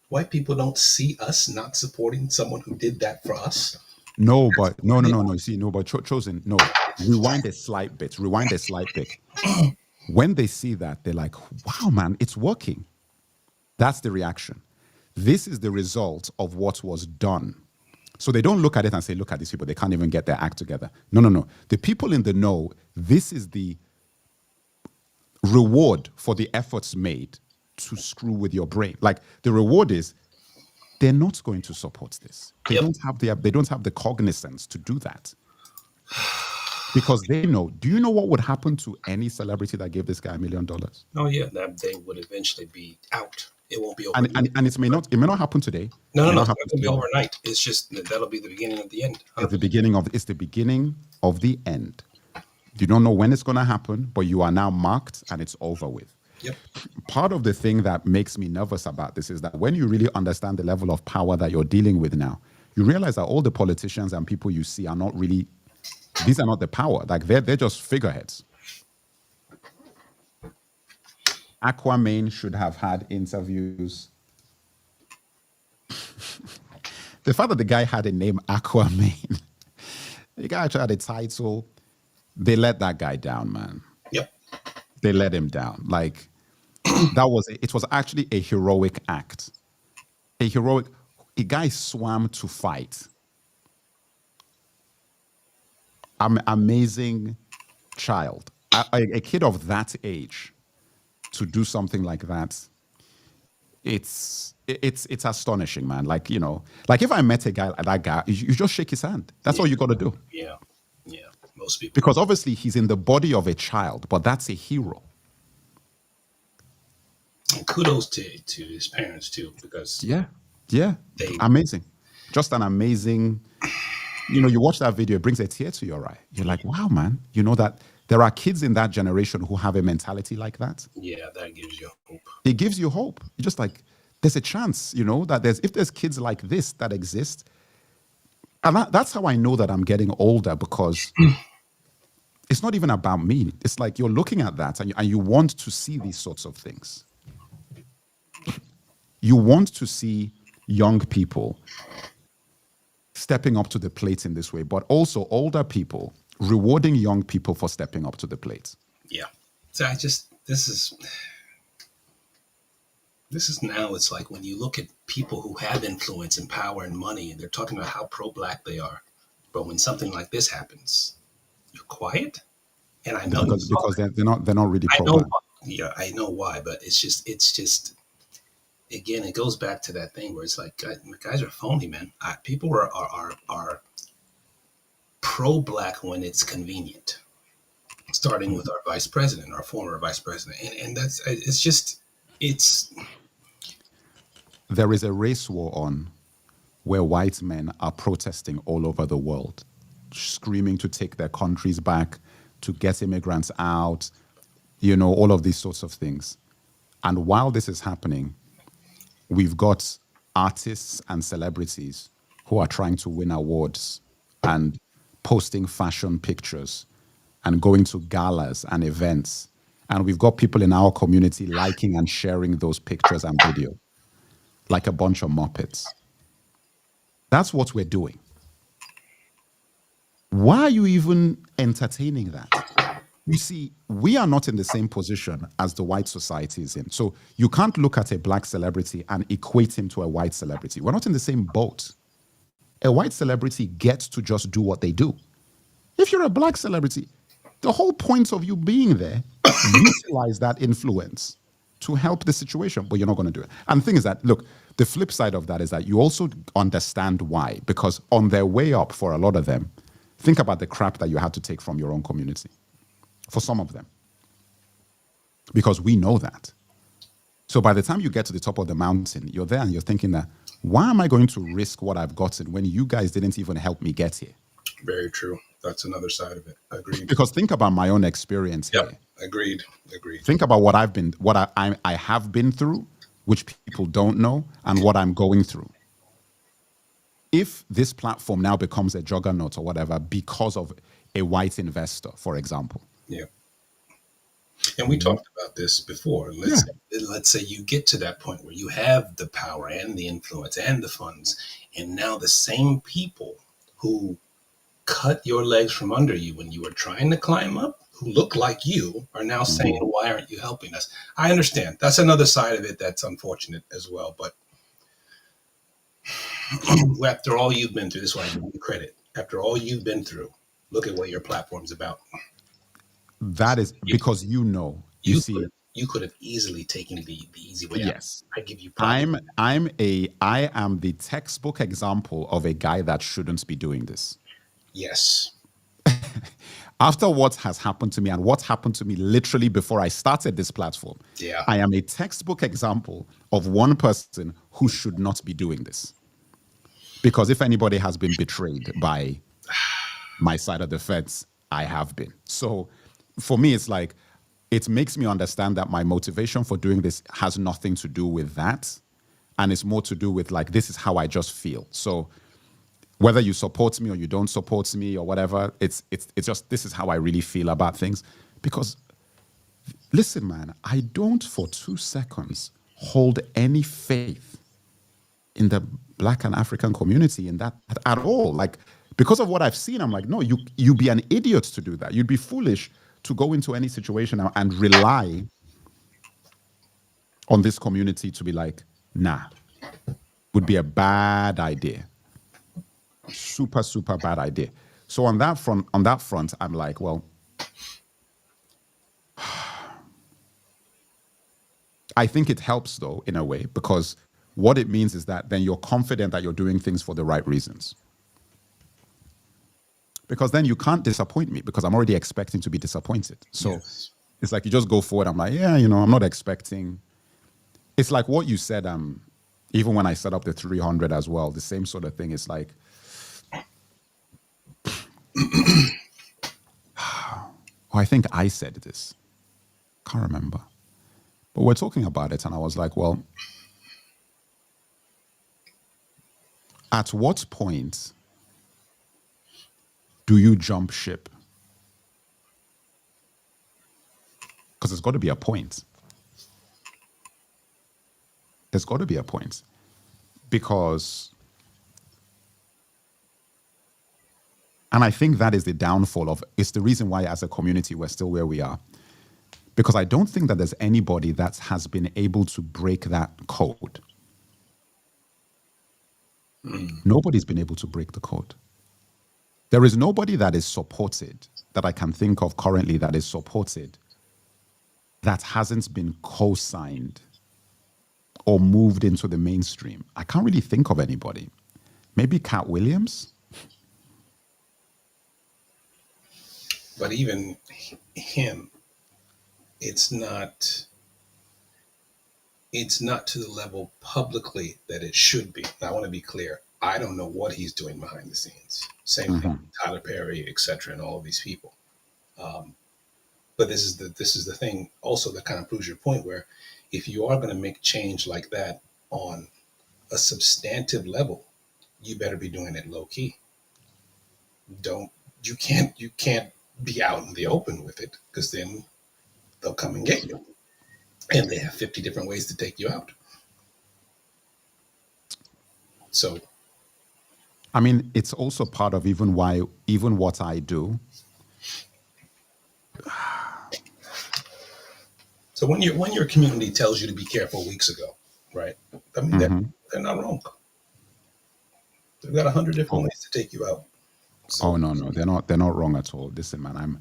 White people don't see us not supporting someone who did that for us? No, but no. You see, no, but chosen. No, rewind a slight bit. When they see that, they're like, "Wow, man, it's working." That's the reaction. This is the result of what was done. So they don't look at it and say, "Look at these people; they can't even get their act together." No. The people in the know. This is the reward for the efforts made to screw with your brain. Like the reward is, they're not going to support this. They don't have the cognizance to do that. Because they know. Do you know what would happen to any celebrity that gave this guy $1 million? Oh yeah, that they would eventually be out. It won't be over. And it may not happen today. No, it's not going to be overnight. It's just that'll be the beginning of the end. It's the beginning of the end. You don't know when it's going to happen, but you are now marked and it's over with. Yep. Part of the thing that makes me nervous about this is that when you really understand the level of power that you're dealing with now, you realize that all the politicians and people you see are not really, these are not the power. Like they're just figureheads. Aquaman should have had interviews. The fact that the guy had a name Aquaman, the guy actually had a title. They let that guy down, man. Yep. They let him down. Like it was actually a heroic act. A guy swam to fight. Amazing child. A kid of that age to do something like that. It's astonishing, man. Like, you know, like if I met a guy like that guy, you just shake his hand. That's all you got to do. Yeah. Most people. Because obviously he's in the body of a child, but that's a hero. And kudos to his parents too, because amazing. Just an amazing, you know, you watch that video, it brings a tear to your eye. You're like, wow, man, you know that there are kids in that generation who have a mentality like that. Yeah, that gives you hope. It gives you hope. You're just like, there's a chance, you know, that if there's kids like this that exist. And that's how I know that I'm getting older, because it's not even about me. It's like you're looking at that and you want to see these sorts of things. You want to see young people stepping up to the plate in this way, but also older people rewarding young people for stepping up to the plate. Yeah. So this is now, it's like when you look at people who have influence and power and money, and they're talking about how pro-black they are. But when something like this happens, you're quiet. And I know because they're not really pro-black. I know why, but it's just again, it goes back to that thing where it's like guys are phony, man. People are pro-black when it's convenient. starting with our vice president, our former vice president. And that's, it's just, it's, There is a race war on where white men are protesting all over the world, screaming to take their countries back, to get immigrants out, all of these sorts of things. And while this is happening, we've got artists and celebrities who are trying to win awards and posting fashion pictures and going to galas and events. And we've got people in our community liking and sharing those pictures and video like a bunch of muppets. That's what we're doing. Why are you even entertaining that? You see, we are not in the same position as the white society is in. So you can't look at a black celebrity and equate him to a white celebrity. We're not in the same boat. A white celebrity gets to just do what they do. If you're a black celebrity, the whole point of you being there, utilize that influence to help the situation, but you're not going to do it. And the thing is that, look, the flip side of that is that you also understand why, because on their way up for a lot of them, think about the crap that you had to take from your own community. For some of them. Because we know that. So by the time you get to the top of the mountain, you're there and you're thinking that, why am I going to risk what I've gotten when you guys didn't even help me get here? very true. That's another side of it. Agreed. Because think about my own experience Yep. here. Agreed. Think about what I have been through, which people don't know, and what I'm going through. If this platform now becomes a juggernaut or whatever because of a white investor, for example. Yeah. And we talked about this before. Let's say you get to that point where you have the power and the influence and the funds, and now the same people who cut your legs from under you when you were trying to climb up, who look like you, are now saying, why aren't you helping us? I understand. That's another side of it that's unfortunate as well. But after all you've been through, this is why I give you credit. After all you've been through, look at what your platform's about. That is because you see, you could have easily taken the easy way out. Yes. I give you I props. am the textbook example of a guy that shouldn't be doing this. Yes. After what has happened to me and what happened to me literally before I started this platform, Yeah. I am a textbook example of one person who should not be doing this. Because if anybody has been betrayed by my side of the fence, I have been. So for me, it's like, it makes me understand that my motivation for doing this has nothing to do with that. And it's more to do with like, this is how I just feel. So whether you support me or you don't support me or whatever, it's just, this is how I really feel about things. Because listen, man, I don't for 2 seconds hold any faith in the Black and African community in that at all. Like, because of what I've seen, I'm like, no, you'd be an idiot to do that. You'd be foolish to go into any situation and rely on this community to be like, nah, would be a bad idea. Super, super bad idea. So on that front, I'm like, well, I think it helps though, in a way, because what it means is that then you're confident that you're doing things for the right reasons. Because then you can't disappoint me because I'm already expecting to be disappointed. So Yes. It's like you just go forward. I'm like, yeah, I'm not expecting. It's like what you said, even when I set up the 300 as well, the same sort of thing. It's like, I think I said this. Can't remember. But we're talking about it, and I was like, well, at what point do you jump ship? Because there's got to be a point. There's got to be a point. Because, and I think that is the downfall of, it's the reason why as a community we're still where we are. Because I don't think that there's anybody that has been able to break that code. Nobody's been able to break the code. There is nobody that is supported, that I can think of currently that is supported, that hasn't been co-signed or moved into the mainstream. I can't really think of anybody. Maybe Cat Williams? But even him, it's not to the level publicly that it should be. Now, I want to be clear. I don't know what he's doing behind the scenes. Same thing with Tyler Perry, etc., and all of these people. Um, but this is the thing also that kind of proves your point, where if you are going to make change like that on a substantive level, you better be doing it low key. Don't you can't be out in the open with it, because then they'll come and get you, and they have 50 different ways to take you out. So, I mean, it's also part of even what I do. so when your community tells you to be careful weeks ago, right? I mean, they're not wrong. They've got 100 different ways to take you out. So, Oh no, they're not wrong at all. Listen, man, I'm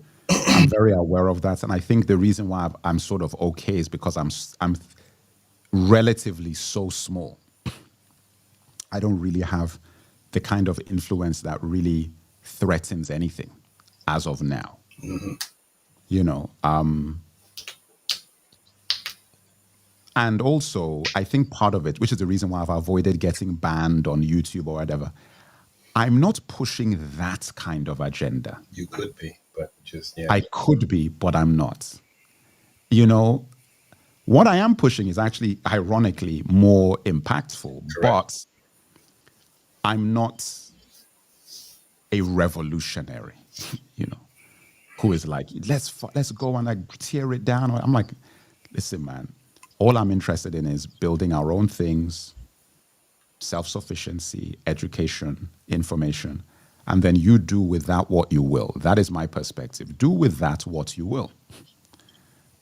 very aware of that, and I think the reason why I'm sort of okay is because I'm relatively so small. I don't really have the kind of influence that really threatens anything as of now. You know, and also I think part of it, which is the reason why I've avoided getting banned on YouTube or whatever, I'm not pushing that kind of agenda. you could be, but just, yeah. I could be, but I'm not. You know, what I am pushing is actually, ironically, more impactful, but I'm not a revolutionary, you know, who is like, let's go and like tear it down. I'm like, listen, man, all I'm interested in is building our own things, self-sufficiency, education, information, and then you do with that what you will. That is my perspective. Do with that what you will.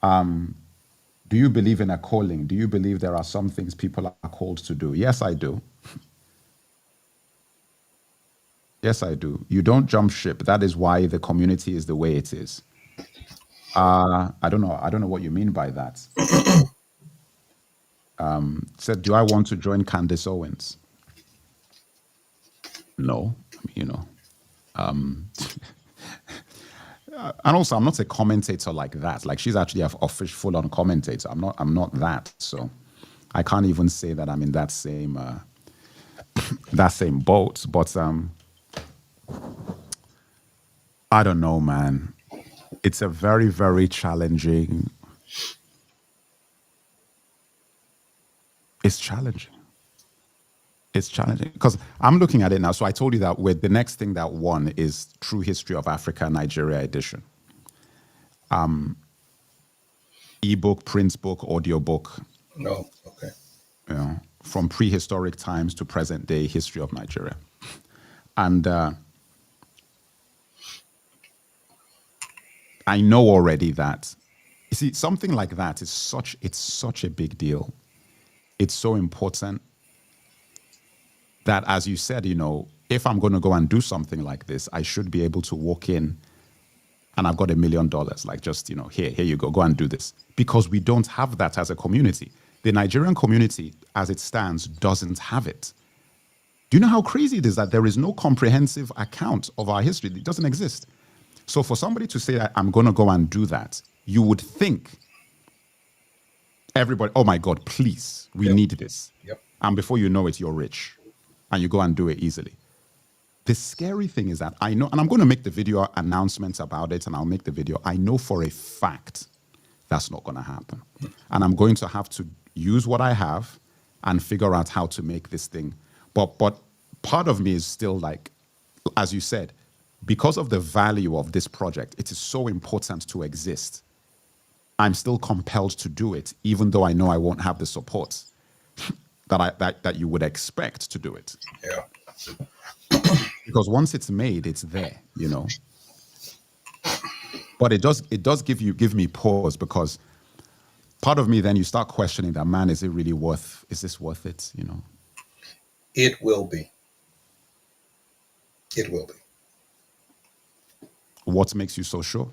Do you believe in a calling? Do you believe there are some things people are called to do? Yes, I do. Yes, I do. You don't jump ship. That is why the community is the way it is. I don't know what you mean by that. Said, do I want to join Candace Owens? No, you know. And also, I'm not a commentator like that. Like, she's actually a full-on commentator. I'm not that. So I can't even say that I'm in that same boat. But I don't know, man. It's a very, very challenging. It's challenging. It's challenging because I'm looking at it now. So I told you that with the next thing that won is True History of Africa, Nigeria edition. Ebook, print book, audio book. No, okay. You know, from prehistoric times to present day history of Nigeria. And I know already that, you see, something like that is such a big deal. It's so important that, as you said, you know, if I'm going to go and do something like this, I should be able to walk in and I've got $1 million, like, just, you know, here you go and do this. Because we don't have that as a community. The Nigerian community, as it stands, doesn't have it. Do you know how crazy it is that there is no comprehensive account of our history? It doesn't exist. So for somebody to say, I'm going to go and do that, you would think everybody, oh my God, please, we need this. Yep. And before you know it, you're rich. And you go and do it easily. The scary thing is that I know, and I'm going to make the video announcements about it, and I'll make the video. I know for a fact that's not going to happen. And I'm going to have to use what I have and figure out how to make this thing. But part of me is still like, as you said, because of the value of this project, it is so important to exist. I'm still compelled to do it, even though I know I won't have the support that you would expect to do it. Yeah. Because once it's made, it's there, you know. But it does give me pause, because part of me then you start questioning that, man, is this worth it, you know? It will be. It will be. What makes you so sure?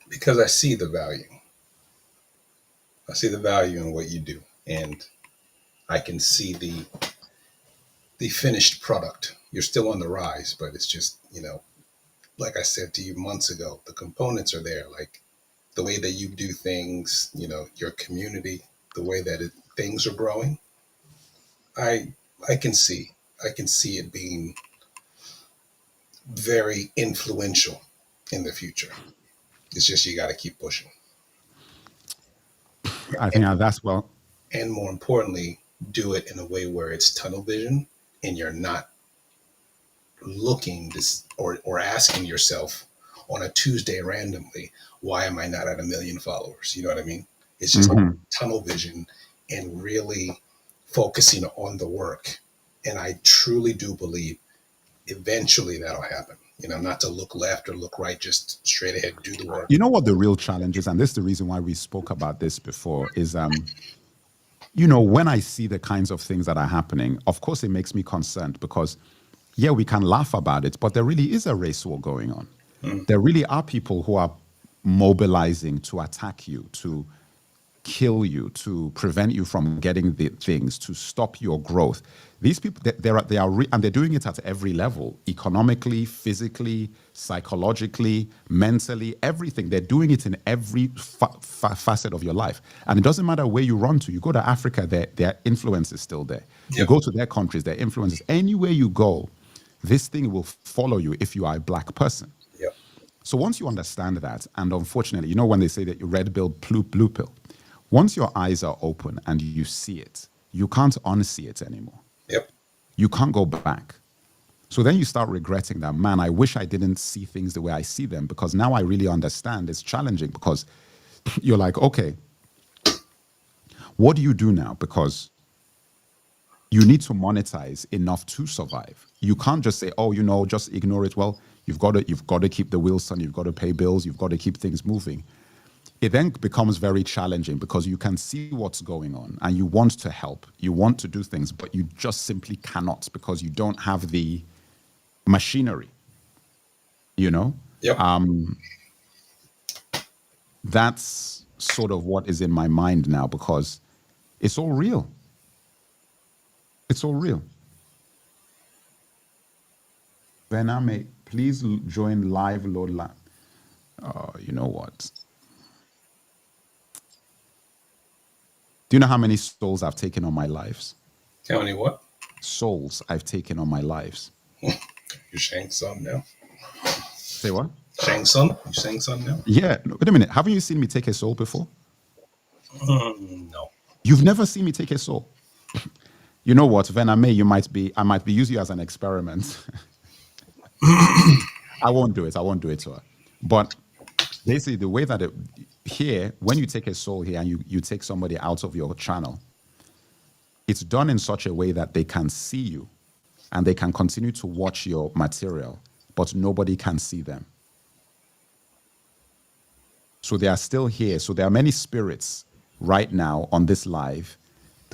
Because I see the value. I see the value in what you do, and I can see the finished product. You're still on the rise, but it's just, you know, like I said to you months ago, the components are there. Like the way that you do things, your community, the way that things are growing. I I can see I can see it being very influential in the future. It's just you got to keep pushing, I think and that's well. and more importantly, do it in a way where it's tunnel vision, and you're not looking this or asking yourself on a Tuesday randomly, why am I not at 1 million followers? You know what I mean? It's just Mhm. tunnel vision and really focusing on the work. And I truly do believe eventually that'll happen. Not to look left or look right, just straight ahead, do the work. You know what the real challenge is, and this is the reason why we spoke about this before, is when I see the kinds of things that are happening, of course it makes me concerned because yeah, we can laugh about it, but there really is a race war going on. Mm. There really are people who are mobilizing to attack you, to kill you, to prevent you from getting the things, to stop your growth. These people, and they're doing it at every level, economically, physically, psychologically, mentally, everything. They're doing it in every facet of your life. And it doesn't matter where you run to. You go to Africa, their influence is still there. You Yep. go to their countries, their influence is anywhere you go, this thing will follow you if you are a black person. Yep. So once you understand that, and unfortunately, when they say that you red pill, blue pill, once your eyes are open and you see it, you can't unsee it anymore. Yep. You can't go back. So then you start regretting that, man, I wish I didn't see things the way I see them because now I really understand it's challenging because you're like, okay, what do you do now? Because you need to monetize enough to survive. You can't just say, oh, just ignore it. Well, you've got to keep the wheels on, you've got to pay bills, you've got to keep things moving. It then becomes very challenging because you can see what's going on and you want to help, you want to do things, but you just simply cannot because you don't have the machinery, you know? Yep. That's sort of what is in my mind now because it's all real. It's all real. Bename, please join live load lab. You know what? Do you know how many souls I've taken on my lives? How many what? Souls I've taken on my lives. You saying something now? Say what? Saying something? You saying something now? Yeah. No, wait a minute. Haven't you seen me take a soul before? No. You've never seen me take a soul. You know what, Vename, I might be using you as an experiment. I won't do it to her. But basically, the way that here, when you take a soul here and you take somebody out of your channel, it's done in such a way that they can see you and they can continue to watch your material, but nobody can see them. So they are still here. So there are many spirits right now on this live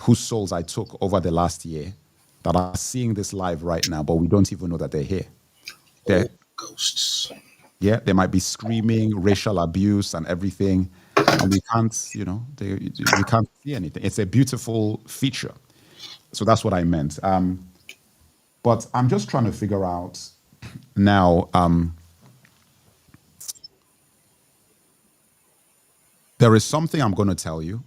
whose souls I took over the last year that are seeing this live right now, but we don't even know that they're here. They're, Old ghosts. yeah, they might be screaming racial abuse and everything, and we can't, we can't see anything. It's a beautiful feature. So that's what I meant. But I'm just trying to figure out now. There is something I'm going to tell you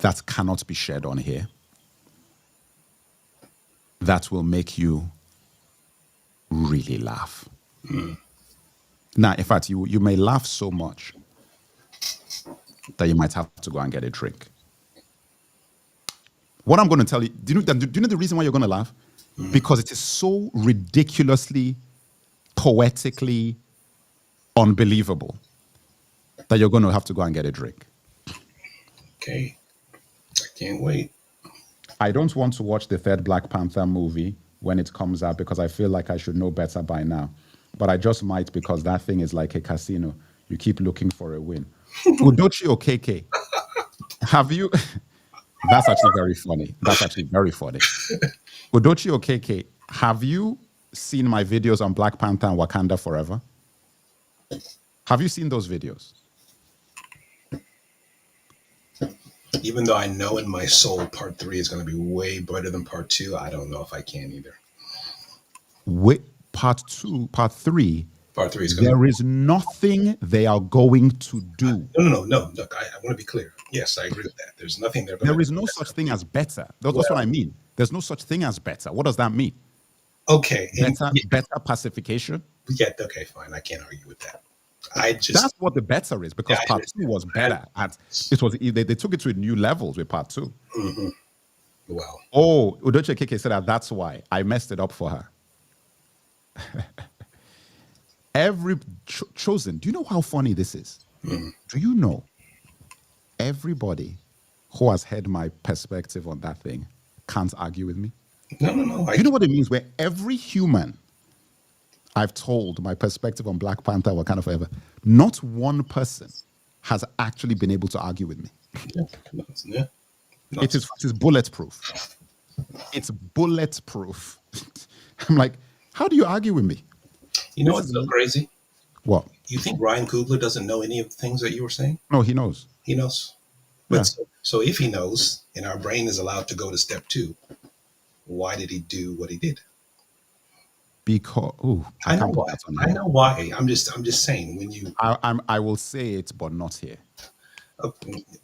that cannot be shared on here that will make you really laugh. Now, in fact, you may laugh so much that you might have to go and get a drink. What I'm going to tell you, do you know the reason why you're going to laugh? Because it is so ridiculously, poetically unbelievable that you're going to have to go and get a drink. Okay. I can't wait. I don't want to watch the third Black Panther movie when it comes out because I feel like I should know better by now. But I just might because that thing is like a casino. You keep looking for a win. Udochi Okeke, have you... That's actually very funny. Udochi Okeke, have you seen my videos on Black Panther and Wakanda Forever? Have you seen those videos? Even though I know in my soul part 3 is going to be way better than part 2, I don't know if I can either. With part three, Part three is going there is nothing they are going to do. No. Look, I want to be clear. Yes, I agree with that. There's nothing they're going to do. There is no such thing as better. That's what I mean. There's no such thing as better. What does that mean? Okay. Better pacification? Yeah, okay, fine. I can't argue with that. That's what the better is, because part two was better. They took it to new levels with part two. Mm-hmm. Wow. Oh, Udoche Keke said that's why I messed it up for her. Chosen. Do you know how funny this is? Mm-hmm. Do you know everybody who has heard my perspective on that thing can't argue with me? No. You know what it means? Where every human I've told my perspective on Black Panther, Wakanda Forever, not one person has actually been able to argue with me. Yeah. It is bulletproof. It's bulletproof. I'm like, how do you argue with me? You know what's so crazy? What? You think Ryan Coogler doesn't know any of the things that you were saying? No, he knows. He knows. But so if he knows, and our brain is allowed to go to step 2, why did he do what he did? Because I know why. I know why. I'm just saying when you. I will say it, but not here.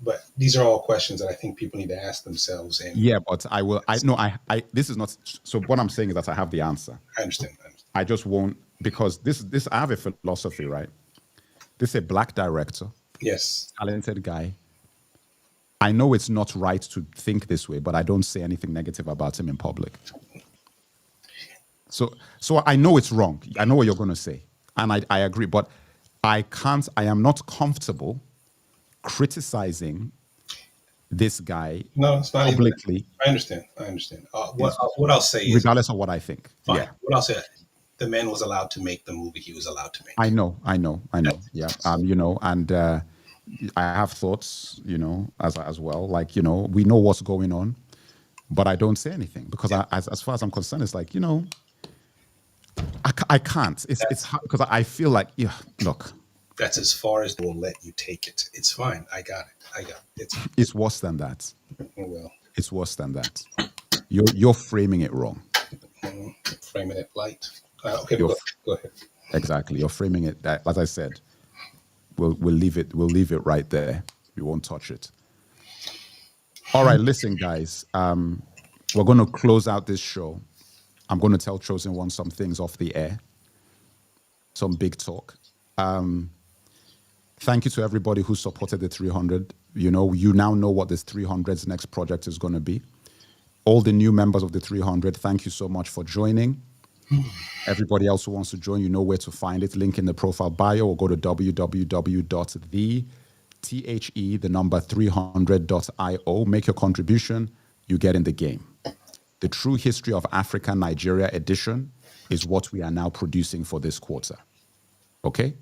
But these are all questions that I think people need to ask themselves. And yeah, but I will. I this is not. So what I'm saying is that I have the answer. I understand. I just won't, because this I have a philosophy, right? This is a Black director. Yes. Talented guy. I know it's not right to think this way, but I don't say anything negative about him in public. So I know it's wrong. I know what you're going to say, and I agree, but I am not comfortable criticizing this guy publicly. I understand. What I'll say is, regardless of what I think. Fine. Yeah. What I'll say, the man was allowed to make the movie he was allowed to make. I know. Yeah. And I have thoughts, as well. Like, we know what's going on, but I don't say anything because as far as I'm concerned, it's like, I can't. It's hard because I feel like, look. That's as far as we'll let you take it. It's fine. I got it. It's worse than that. Well, it's worse than that. You're framing it wrong. Framing it light. Okay, go ahead. Exactly. You're framing it. As I said, we'll leave it. We'll leave it right there. We won't touch it. All right. Listen, guys. We're going to close out this show. I'm going to tell Chosen One some things off the air. Some big talk. Thank you to everybody who supported the 300. You now know what this 300's next project is going to be. All the new members of the 300, thank you so much for joining. Everybody else who wants to join, you know where to find it. Link in the profile bio, or go to www.300.io. Make your contribution. You get in the game. The True History of Africa Nigeria edition is what we are now producing for this quarter. Okay?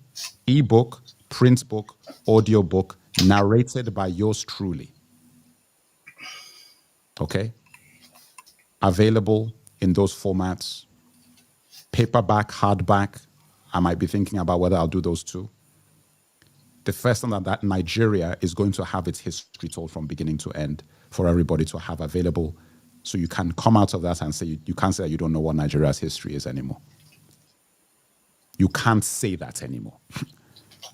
Ebook, print book, audio book, narrated by yours truly. Okay? Available in those formats. Paperback, hardback. I might be thinking about whether I'll do those too. The first thing that Nigeria is going to have its history told from beginning to end for everybody to have available. So you can come out of that and say, you can't say you don't know what Nigeria's history is anymore. You can't say that anymore.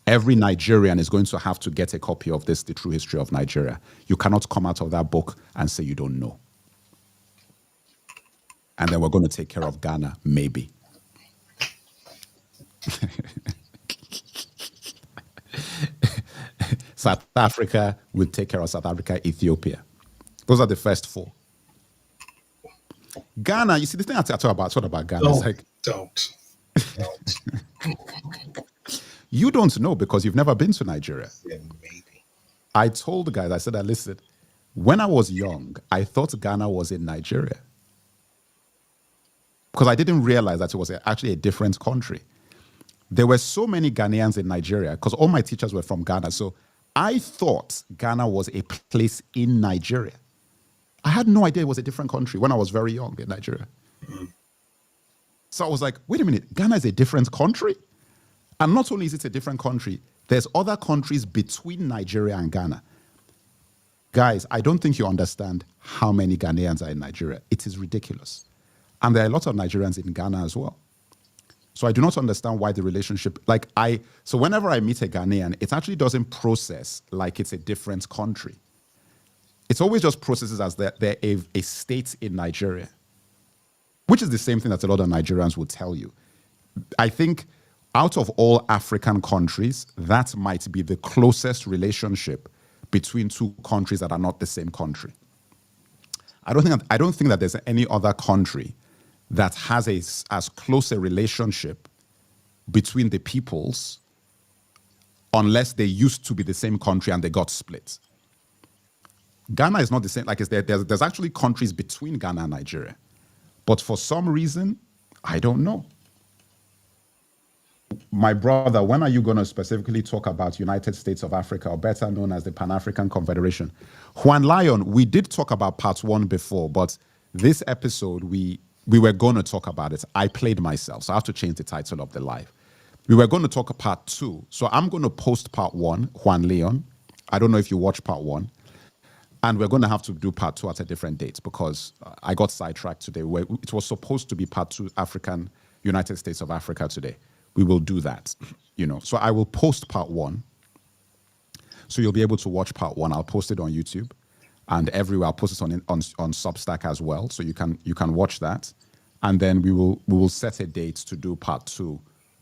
Every Nigerian is going to have to get a copy of this, The True History of Nigeria. You cannot come out of that book and say you don't know. And then we're going to take care of Ghana, maybe. South Africa will take care of South Africa, Ethiopia. Those are the first 4. Ghana, you see, the thing I talk about Ghana is like... Don't. You don't know because you've never been to Nigeria. Yeah, maybe. I told the guys, I said, listen, when I was young, I thought Ghana was in Nigeria. Because I didn't realize that it was actually a different country. There were so many Ghanaians in Nigeria because all my teachers were from Ghana. So I thought Ghana was a place in Nigeria. I had no idea it was a different country when I was very young in Nigeria. Mm-hmm. So I was like, wait a minute, Ghana is a different country? And not only is it a different country, there's other countries between Nigeria and Ghana. Guys, I don't think you understand how many Ghanaians are in Nigeria. It is ridiculous. And there are a lot of Nigerians in Ghana as well. So I do not understand why the relationship, so whenever I meet a Ghanaian, it actually doesn't process like it's a different country. It's always just processes as they're a state in Nigeria, which is the same thing that a lot of Nigerians will tell you. I think out of all African countries, that might be the closest relationship between two countries that are not the same country. I don't think that there's any other country that has as close a relationship between the peoples, unless they used to be the same country and they got split. Ghana is not the same. There's actually countries between Ghana and Nigeria, but for some reason, I don't know. My brother, when are you going to specifically talk about United States of Africa, or better known as the Pan-African Confederation? Juan Lion, we did talk about part 1 before, but this episode, we were going to talk about it. I played myself, so I have to change the title of the live. We were going to talk about part 2, so I'm going to post part 1, Juan Leon. I don't know if you watched part 1. And we're going to have to do part 2 at a different date because I got sidetracked today. It was supposed to be part 2, United States of Africa today. We will do that, So I will post part 1. So you'll be able to watch part 1. I'll post it on YouTube and everywhere. I'll post it on Substack as well. So you can watch that. And then we will set a date to do part 2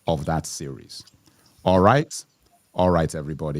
of that series. All right. All right, everybody.